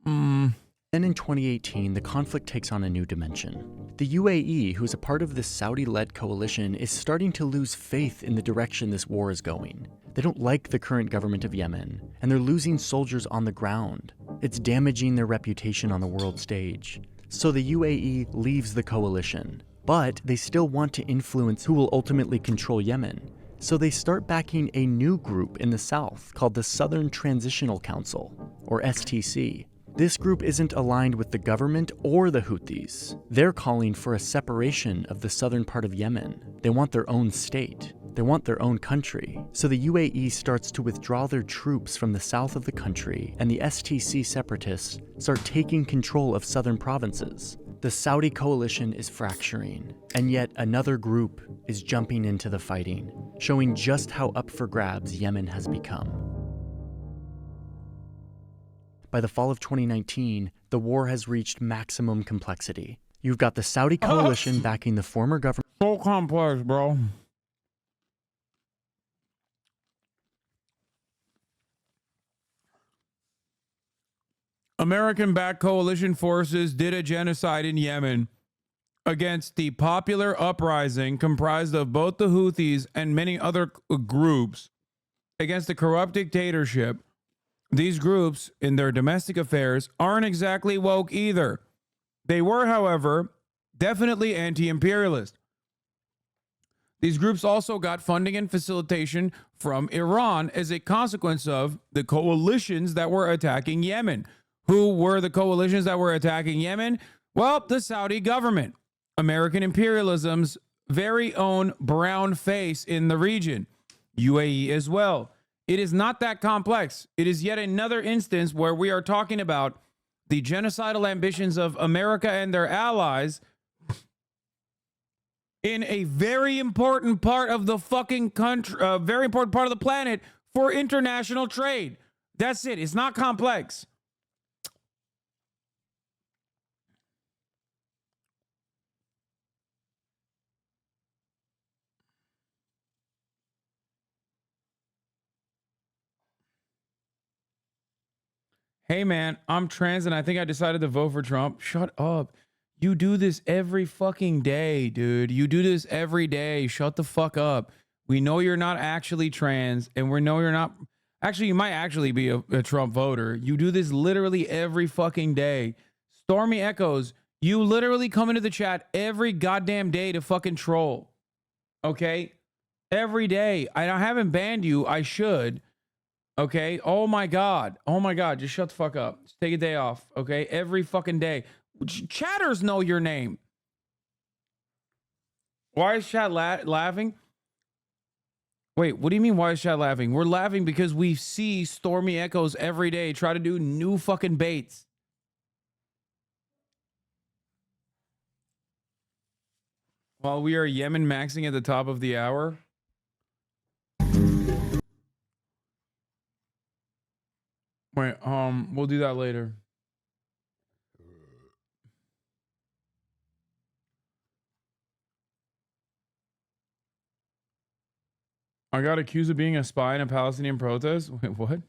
Then in 2018, the conflict takes on a new dimension. The UAE, who's a part of this Saudi-led coalition, is starting to lose faith in the direction this war is going. They don't like the current government of Yemen, and they're losing soldiers on the ground. It's damaging their reputation on the world stage. So the UAE leaves the coalition, but they still want to influence who will ultimately control Yemen. So they start backing a new group in the south called the Southern Transitional Council, or STC. This group isn't aligned with the government or the Houthis. They're calling for a separation of the southern part of Yemen. They want their own state. They want their own country. So the UAE starts to withdraw their troops from the south of the country, and the STC separatists start taking control of southern provinces. The Saudi coalition is fracturing, and yet another group is jumping into the fighting, showing just how up for grabs Yemen has become. By the fall of 2019, the war has reached maximum complexity. You've got the Saudi coalition backing the former government. So complex, bro. American-backed coalition forces did a genocide in Yemen against the popular uprising comprised of both the Houthis and many other groups against the corrupt dictatorship. These groups, in their domestic affairs, aren't exactly woke either. They were, however, definitely anti-imperialist. These groups also got funding and facilitation from Iran as a consequence of the coalitions that were attacking Yemen. Who were the coalitions that were attacking Yemen? Well, the Saudi government, American imperialism's very own brown face in the region, UAE as well. It is not that complex. It is yet another instance where we are talking about the genocidal ambitions of America and their allies in a very important part of the fucking country, a very important part of the planet for international trade. That's it. It's not complex. Hey, man, I'm trans and I think I decided to vote for Trump. Shut up. You do this every fucking day, dude. You do this every day. Shut the fuck up. We know you're not actually trans and we know you're not. Actually, you might actually be a Trump voter. You do this literally every fucking day. Stormy Echoes, you literally come into the chat every goddamn day to fucking troll. Okay? Every day. I haven't banned you. I should. Okay. Oh my God. Oh my God. Just shut the fuck up. Just take a day off. Okay. Every fucking day. Chatters know your name. Why is chat laughing? Wait, what do you mean? Why is chat laughing? We're laughing because we see Stormy Echoes every day try to do new fucking baits. While we are Yemen maxing at the top of the hour. Wait, we'll do that later. I got accused of being a spy in a Palestinian protest. Wait, what?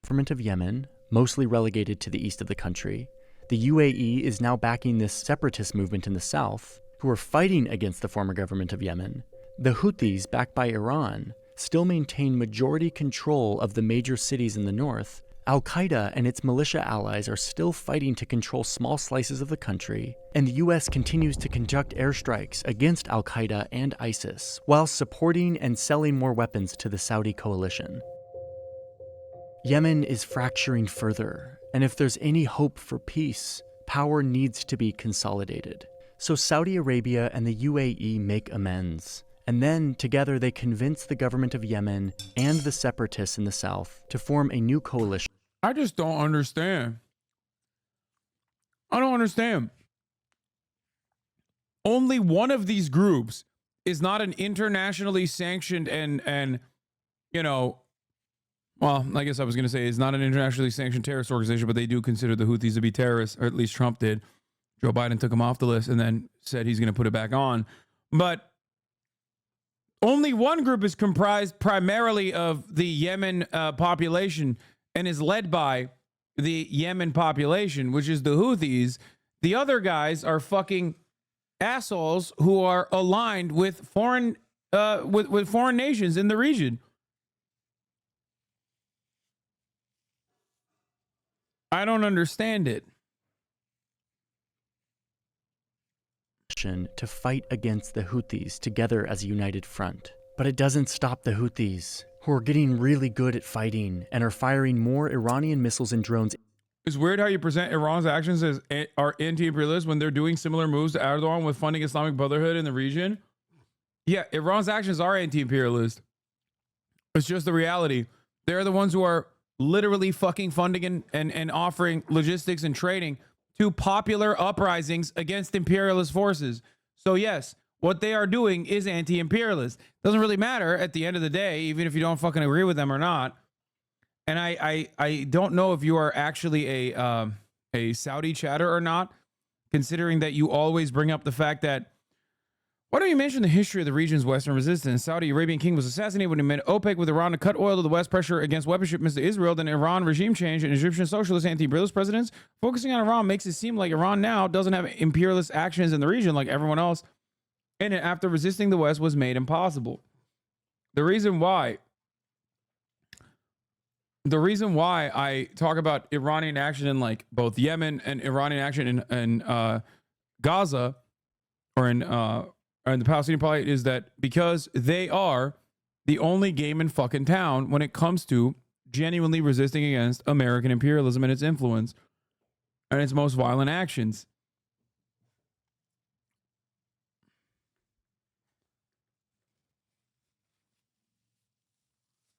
Government of Yemen, mostly relegated to the east of the country, the UAE is now backing this separatist movement in the south, who are fighting against the former government of Yemen. The Houthis, backed by Iran, still maintain majority control of the major cities in the north. Al-Qaeda and its militia allies are still fighting to control small slices of the country, and the US continues to conduct airstrikes against Al-Qaeda and ISIS, while supporting and selling more weapons to the Saudi coalition. Yemen is fracturing further, and if there's any hope for peace, power needs to be consolidated. So Saudi Arabia and the UAE make amends, and then together they convince the government of Yemen and the separatists in the south to form a new coalition. I just don't understand. I don't understand. Only one of these groups is not an internationally sanctioned and you know, well, I guess I was going to say it's not an internationally sanctioned terrorist organization, but they do consider the Houthis to be terrorists, or at least Trump did. Joe Biden took them off the list and then said he's going to put it back on. But only one group is comprised primarily of the Yemen population and is led by the Yemen population, which is the Houthis. The other guys are fucking assholes who are aligned with foreign with foreign nations in the region. I don't understand it. To fight against the Houthis together as a united front. But it doesn't stop the Houthis, who are getting really good at fighting and are firing more Iranian missiles and drones. It's weird how you present Iran's actions as are anti-imperialist when they're doing similar moves to Erdogan with funding Islamic Brotherhood in the region. Yeah, Iran's actions are anti-imperialist. It's just the reality. They're the ones who are literally fucking funding and offering logistics and trading to popular uprisings against imperialist forces. So yes, what they are doing is anti-imperialist. Doesn't really matter at the end of the day, even if you don't fucking agree with them or not. And I don't know if you are actually a Saudi chatter or not, considering that you always bring up the fact that, why don't you mention the history of the region's Western resistance? Saudi Arabian king was assassinated when he made OPEC with Iran to cut oil to the West, pressure against weapon shipments to Israel. Then Iran regime change and Egyptian socialist anti-imperialist presidents. Focusing on Iran makes it seem like Iran now doesn't have imperialist actions in the region like everyone else. And after resisting the West was made impossible. The reason why I talk about Iranian action in like both Yemen and Iranian action in Gaza or in the Palestinian part is that because they are the only game in fucking town when it comes to genuinely resisting against American imperialism and its influence and its most violent actions.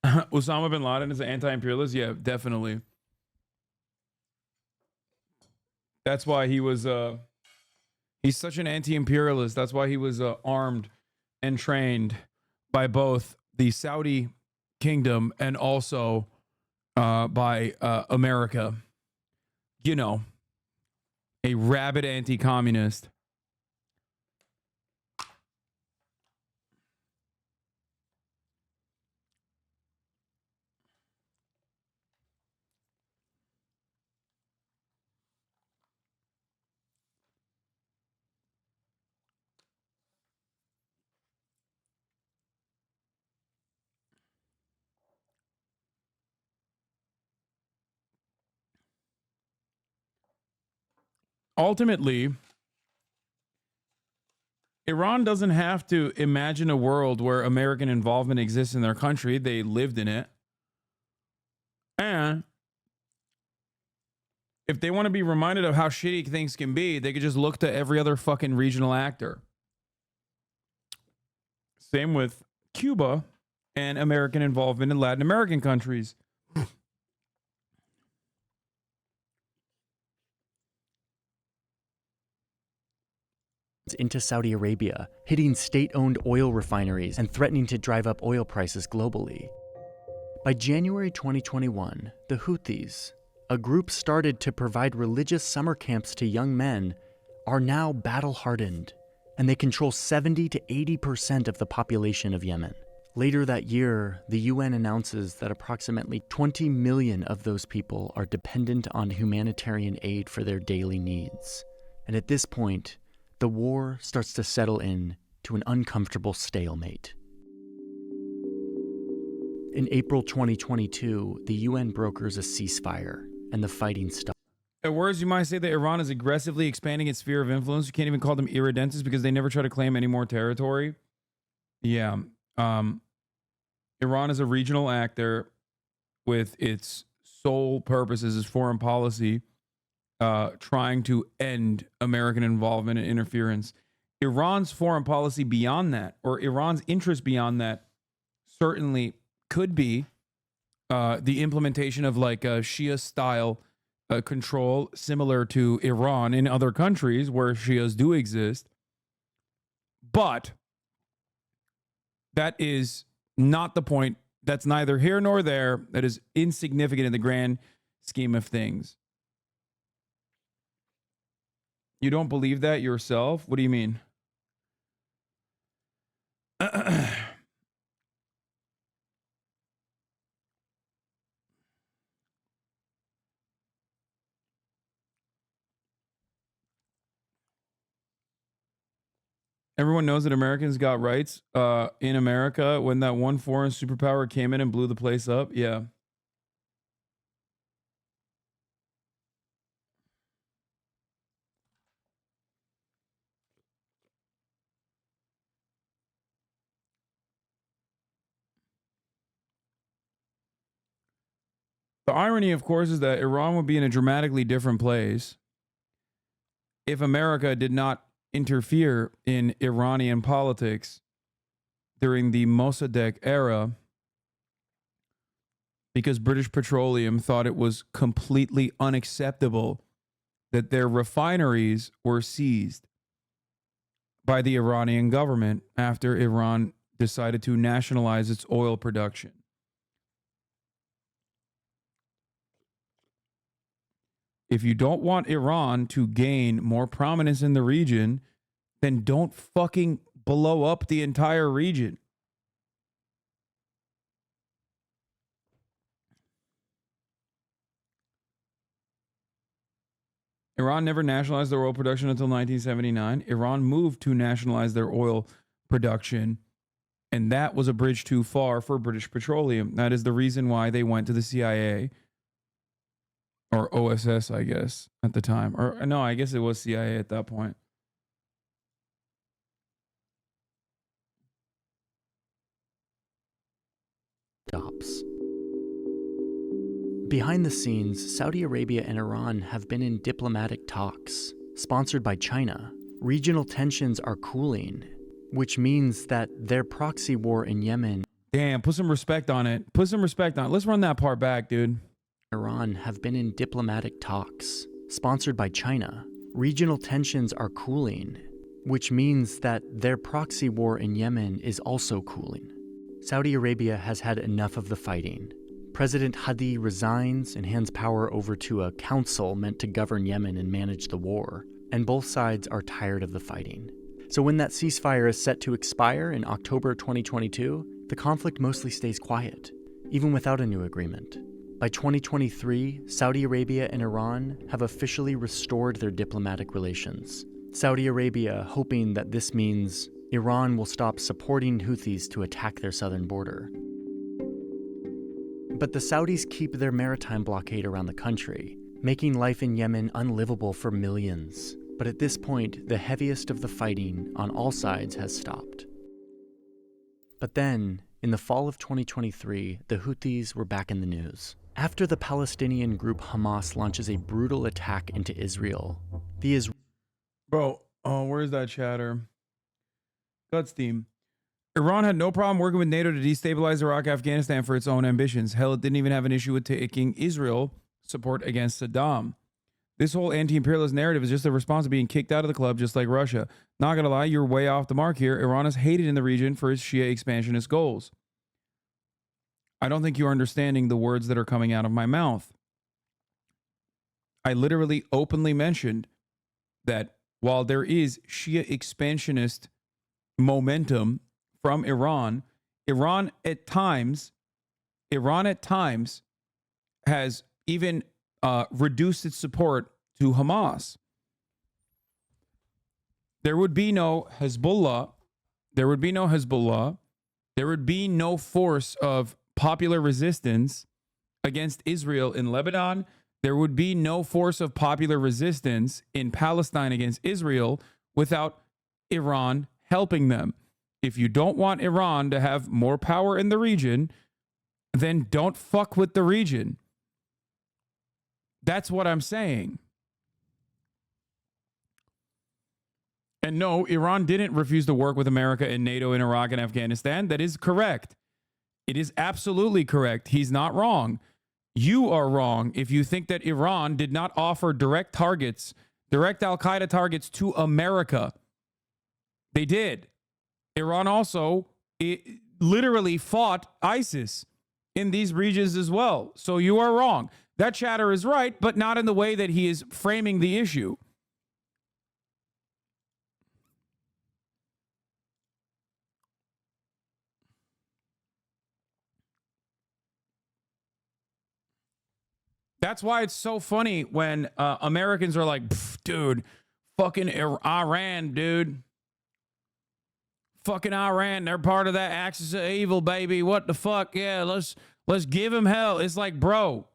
Osama bin Laden is an anti-imperialist? Yeah, definitely. That's why he was he's such an anti-imperialist. That's why he was armed and trained by both the Saudi kingdom and also by America. You know, a rabid anti-communist. Ultimately, Iran doesn't have to imagine a world where American involvement exists in their country. They lived in it. And if they want to be reminded of how shitty things can be, they could just look to every other fucking regional actor. Same with Cuba and American involvement in Latin American countries. Into Saudi Arabia, hitting state-owned oil refineries and threatening to drive up oil prices globally. By January 2021, the Houthis, a group started to provide religious summer camps to young men, are now battle-hardened, and they control 70 to 80% of the population of Yemen. Later that year, the UN announces that approximately 20 million of those people are dependent on humanitarian aid for their daily needs. And at this point, the war starts to settle in to an uncomfortable stalemate. In April 2022, the UN brokers a ceasefire, and the fighting stops. At worst, you might say that Iran is aggressively expanding its sphere of influence. You can't even call them irredentists because they never try to claim any more territory. Yeah. Iran is a regional actor with its sole purpose as foreign policy, trying to end American involvement and interference. Iran's foreign policy beyond that, or Iran's interest beyond that, certainly could be the implementation of like a Shia-style control similar to Iran in other countries where Shias do exist. But that is not the point. That's neither here nor there. That is insignificant in the grand scheme of things. You don't believe that yourself? What do you mean? Everyone knows that Americans got rights in America when that one foreign superpower came in and blew the place up. Yeah. The irony, of course, is that Iran would be in a dramatically different place if America did not interfere in Iranian politics during the Mossadegh era, because British Petroleum thought it was completely unacceptable that their refineries were seized by the Iranian government after Iran decided to nationalize its oil production. If you don't want Iran to gain more prominence in the region, then don't fucking blow up the entire region. Iran never nationalized their oil production until 1979. Iran moved to nationalize their oil production, and that was a bridge too far for British Petroleum. That is the reason why they went to the CIA. Or OSS, I guess, at the time. Or no, I guess it was CIA at that point. Stops. Behind the scenes, Saudi Arabia and Iran have been in diplomatic talks, sponsored by China. Regional tensions are cooling, which means that their proxy war in Yemen. Damn, put some respect on it. Put some respect on it. Let's run that part back, dude. Iran have been in diplomatic talks, sponsored by China. Regional tensions are cooling, which means that their proxy war in Yemen is also cooling. Saudi Arabia has had enough of the fighting. President Hadi resigns and hands power over to a council meant to govern Yemen and manage the war, and both sides are tired of the fighting. So when that ceasefire is set to expire in October 2022, the conflict mostly stays quiet, even without a new agreement. By 2023, Saudi Arabia and Iran have officially restored their diplomatic relations. Saudi Arabia hoping that this means Iran will stop supporting Houthis to attack their southern border. But the Saudis keep their maritime blockade around the country, making life in Yemen unlivable for millions. But at this point, the heaviest of the fighting on all sides has stopped. But then, in the fall of 2023, the Houthis were back in the news. After the Palestinian group Hamas launches a brutal attack into Israel, Bro, oh, where's that chatter? Guts team. Iran had no problem working with NATO to destabilize Iraq, Afghanistan for its own ambitions. Hell, it didn't even have an issue with taking Israel support against Saddam. This whole anti-imperialist narrative is just a response to being kicked out of the club, just like Russia. Not gonna lie, you're way off the mark here. Iran is hated in the region for its Shia expansionist goals. I don't think you're understanding the words that are coming out of my mouth. I literally openly mentioned that while there is Shia expansionist momentum from Iran, Iran at times has even reduced its support to Hamas. There would be no Hezbollah. There would be no Hezbollah. There would be no force of popular resistance against Israel in Lebanon. There would be no force of popular resistance in Palestine against Israel without Iran helping them. If you don't want Iran to have more power in the region, then don't fuck with the region. That's what I'm saying. And no, Iran didn't refuse to work with America and NATO in Iraq and Afghanistan. That is correct. It is absolutely correct. He's not wrong. You are wrong if you think that Iran did not offer direct Al-Qaeda targets to America. They did. Iran also literally fought ISIS in these regions as well. So you are wrong. That chatter is right, but not in the way that he is framing the issue. That's why it's so funny when Americans are like, dude, fucking Iran, dude. Fucking Iran, they're part of that axis of evil, baby. What the fuck? Yeah, let's give them hell. It's like, bro,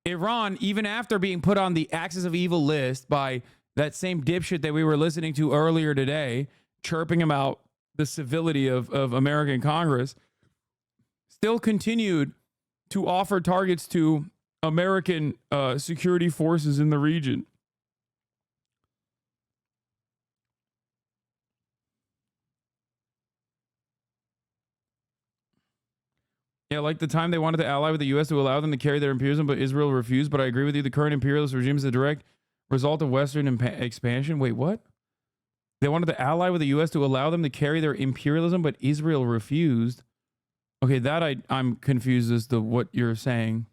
Iran, even after being put on the axis of evil list by that same dipshit that we were listening to earlier today, chirping about the civility of American Congress, still continued to offer targets to American security forces in the region. Yeah, like the time they wanted to ally with the U.S. to allow them to carry their imperialism, but Israel refused. But I agree with you. The current imperialist regime is a direct result of Western expansion. Wait, what? They wanted to ally with the U.S. to allow them to carry their imperialism, but Israel refused. Okay, that I'm confused as to what you're saying.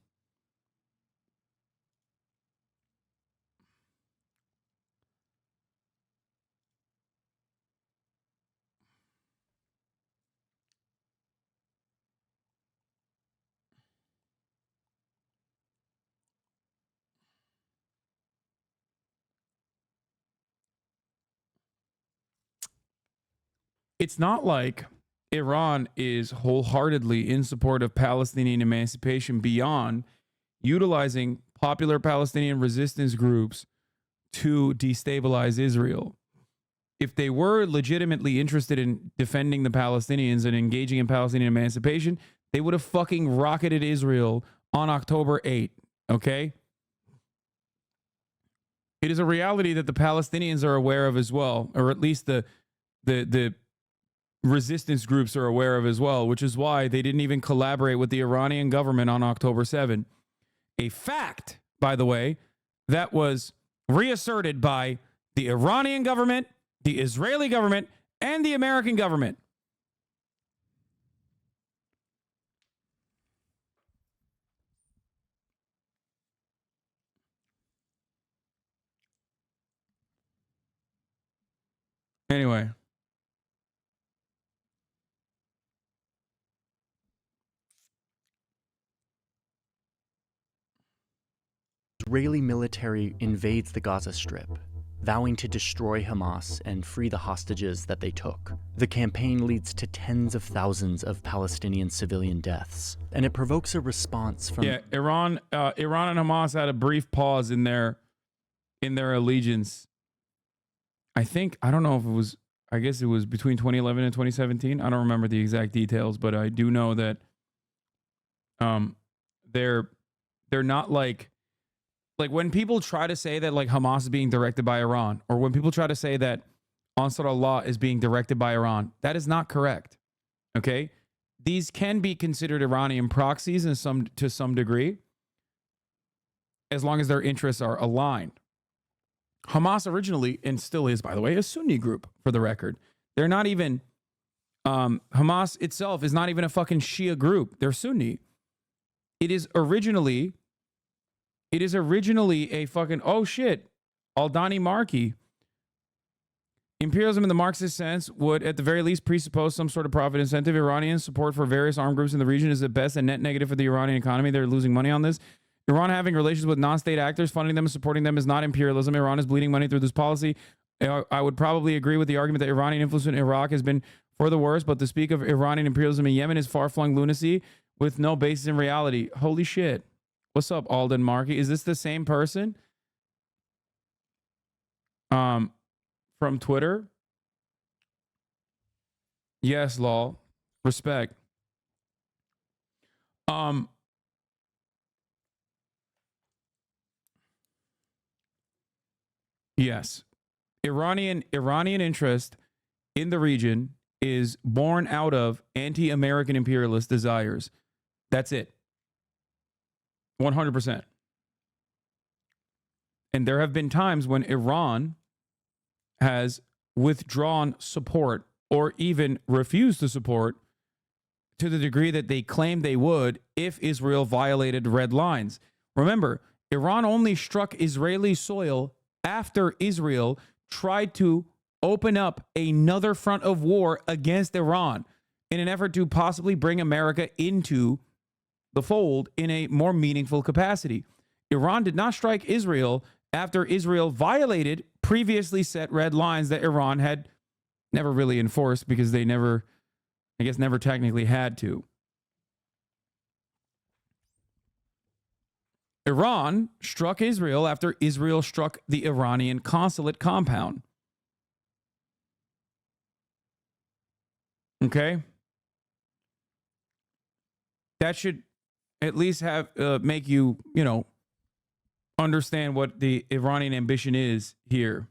It's not like Iran is wholeheartedly in support of Palestinian emancipation beyond utilizing popular Palestinian resistance groups to destabilize Israel. If they were legitimately interested in defending the Palestinians and engaging in Palestinian emancipation, they would have fucking rocketed Israel on October 8th, okay? It is a reality that the Palestinians are aware of as well, or at least the resistance groups are aware of as well, which is why they didn't even collaborate with the Iranian government on October 7th. A fact, by the way, that was reasserted by the Iranian government, the Israeli government, and the American government. Anyway. Israeli military invades the Gaza Strip, vowing to destroy Hamas and free the hostages that they took. The campaign leads to tens of thousands of Palestinian civilian deaths, and it provokes a response from... Yeah, Iran and Hamas had a brief pause in their allegiance. I don't know if it was, I guess it was between 2011 and 2017. I don't remember the exact details, but I do know that they're not like when people try to say that like Hamas is being directed by Iran, or when people try to say that Ansar Allah is being directed by Iran, that is not correct. Okay, these can be considered Iranian proxies to some degree, as long as their interests are aligned. Hamas originally, and still is, by the way, a Sunni group, for the record. They're not even, Hamas itself is not even a fucking Shia group. They're Sunni. It is originally a fucking, oh shit, Aldani Markey. Imperialism in the Marxist sense would, at the very least, presuppose some sort of profit incentive. Iranian support for various armed groups in the region is at best a net negative for the Iranian economy. They're losing money on this. Iran having relations with non-state actors, funding them and supporting them is not imperialism. Iran is bleeding money through this policy. I would probably agree with the argument that Iranian influence in Iraq has been for the worse, but to speak of Iranian imperialism in Yemen is far-flung lunacy with no basis in reality. Holy shit. What's up, Alden Markey? Is this the same person? From Twitter? Yes, lol. Respect. Yes. Iranian interest in the region is born out of anti-American imperialist desires. That's it. 100%. And there have been times when Iran has withdrawn support or even refused to support to the degree that they claim they would if Israel violated red lines. Remember, Iran only struck Israeli soil after Israel tried to open up another front of war against Iran in an effort to possibly bring America into the fold in a more meaningful capacity. Iran did not strike Israel after Israel violated previously set red lines that Iran had never really enforced because they never technically had to. Iran struck Israel after Israel struck the Iranian consulate compound. Okay? That should at least have make you, understand what the Iranian ambition is here.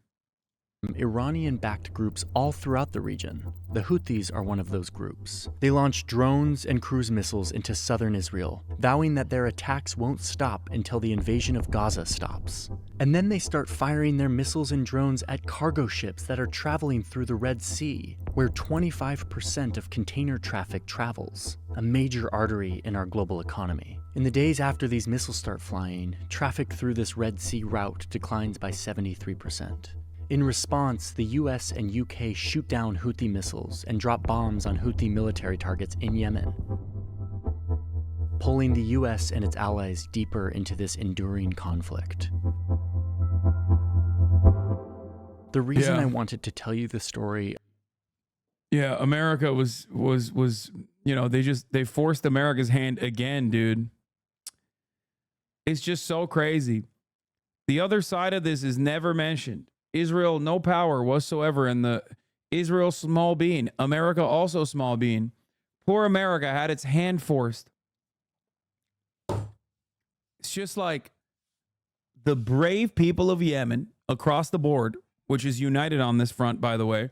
Iranian-backed groups all throughout the region. The Houthis are one of those groups. They launch drones and cruise missiles into southern Israel, vowing that their attacks won't stop until the invasion of Gaza stops. And then they start firing their missiles and drones at cargo ships that are traveling through the Red Sea, where 25% of container traffic travels, a major artery in our global economy. In the days after these missiles start flying, traffic through this Red Sea route declines by 73%. In response, the US and UK shoot down Houthi missiles and drop bombs on Houthi military targets in Yemen, pulling the US and its allies deeper into this enduring conflict. The reason I wanted to tell you the story. Yeah, America was they forced America's hand again, dude. It's just so crazy. The other side of this is never mentioned. Israel, no power whatsoever in the Israel small bean. America also small bean. Poor America had its hand forced. It's just like the brave people of Yemen across the board, which is united on this front, by the way,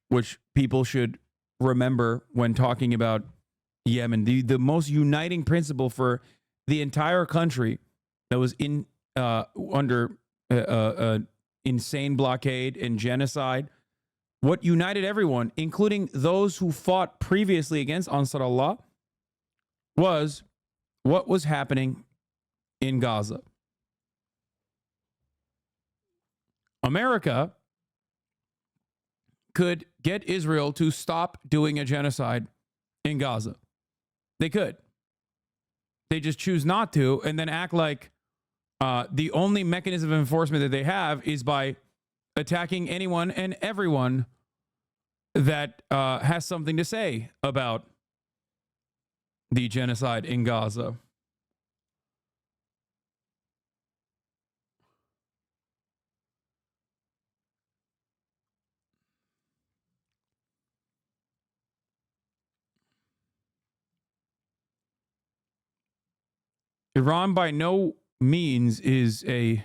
which people should remember when talking about Yemen. The most uniting principle for the entire country that was under insane blockade and genocide. What united everyone, including those who fought previously against Ansar Allah, was what was happening in Gaza. America could get Israel to stop doing a genocide in Gaza. They could. They just choose not to and then act like the only mechanism of enforcement that they have is by attacking anyone and everyone that has something to say about the genocide in Gaza. Iran by no means is a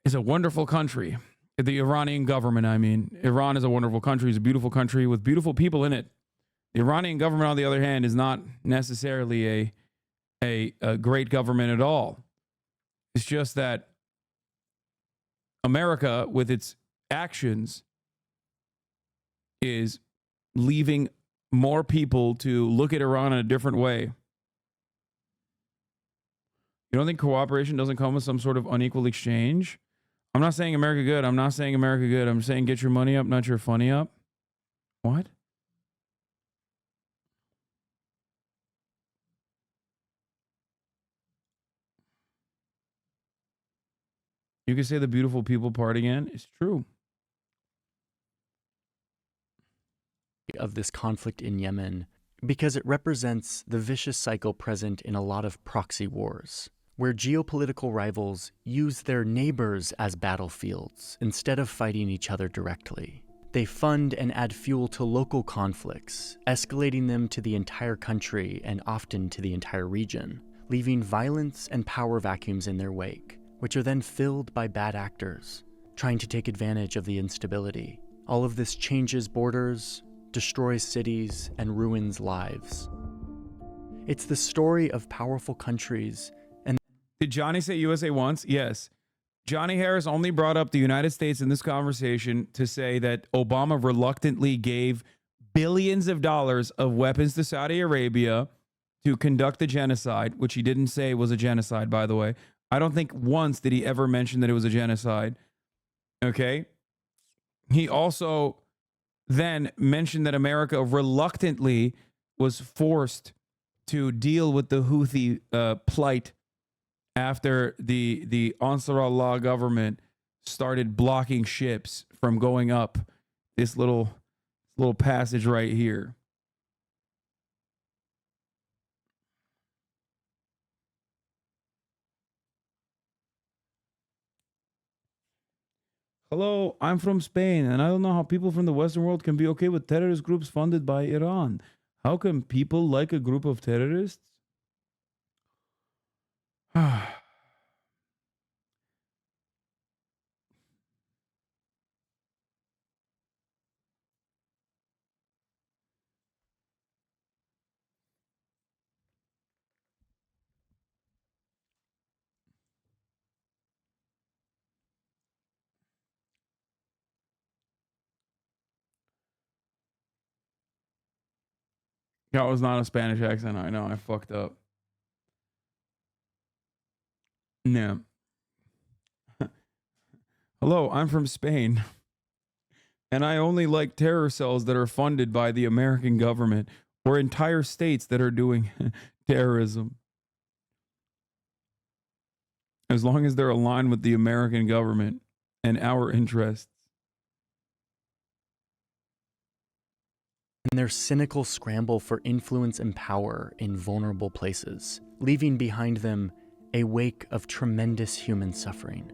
wonderful country. The Iranian government, I mean. Iran is a wonderful country. It's a beautiful country with beautiful people in it. The Iranian government, on the other hand, is not necessarily a great government at all. It's just that America, with its actions, is leaving more people to look at Iran in a different way. You don't think cooperation doesn't come with some sort of unequal exchange? I'm not saying America good. I'm not saying America good. I'm saying get your money up, not your funny up. What? You can say the beautiful people part again. It's true. Of this conflict in Yemen because it represents the vicious cycle present in a lot of proxy wars, where geopolitical rivals use their neighbors as battlefields instead of fighting each other directly. They fund and add fuel to local conflicts, escalating them to the entire country and often to the entire region, leaving violence and power vacuums in their wake, which are then filled by bad actors, trying to take advantage of the instability. All of this changes borders, destroys cities, and ruins lives. It's the story of powerful countries. And did Johnny say USA once? Yes. Johnny Harris only brought up the United States in this conversation to say that Obama reluctantly gave billions of dollars of weapons to Saudi Arabia to conduct a genocide, which he didn't say was a genocide, by the way. I don't think once did he ever mention that it was a genocide. Okay. He also then mentioned that America reluctantly was forced to deal with the Houthi plight after the Ansar Allah government started blocking ships from going up this little passage right here. Hello, I'm from Spain, and I don't know how people from the Western world can be okay with terrorist groups funded by Iran. How can people like a group of terrorists? That was not a Spanish accent. I know. I fucked up. Yeah. Hello, I'm from Spain. And I only like terror cells that are funded by the American government or entire states that are doing terrorism. As long as they're aligned with the American government and our interests. their cynical scramble for influence and power in vulnerable places, leaving behind them a wake of tremendous human suffering.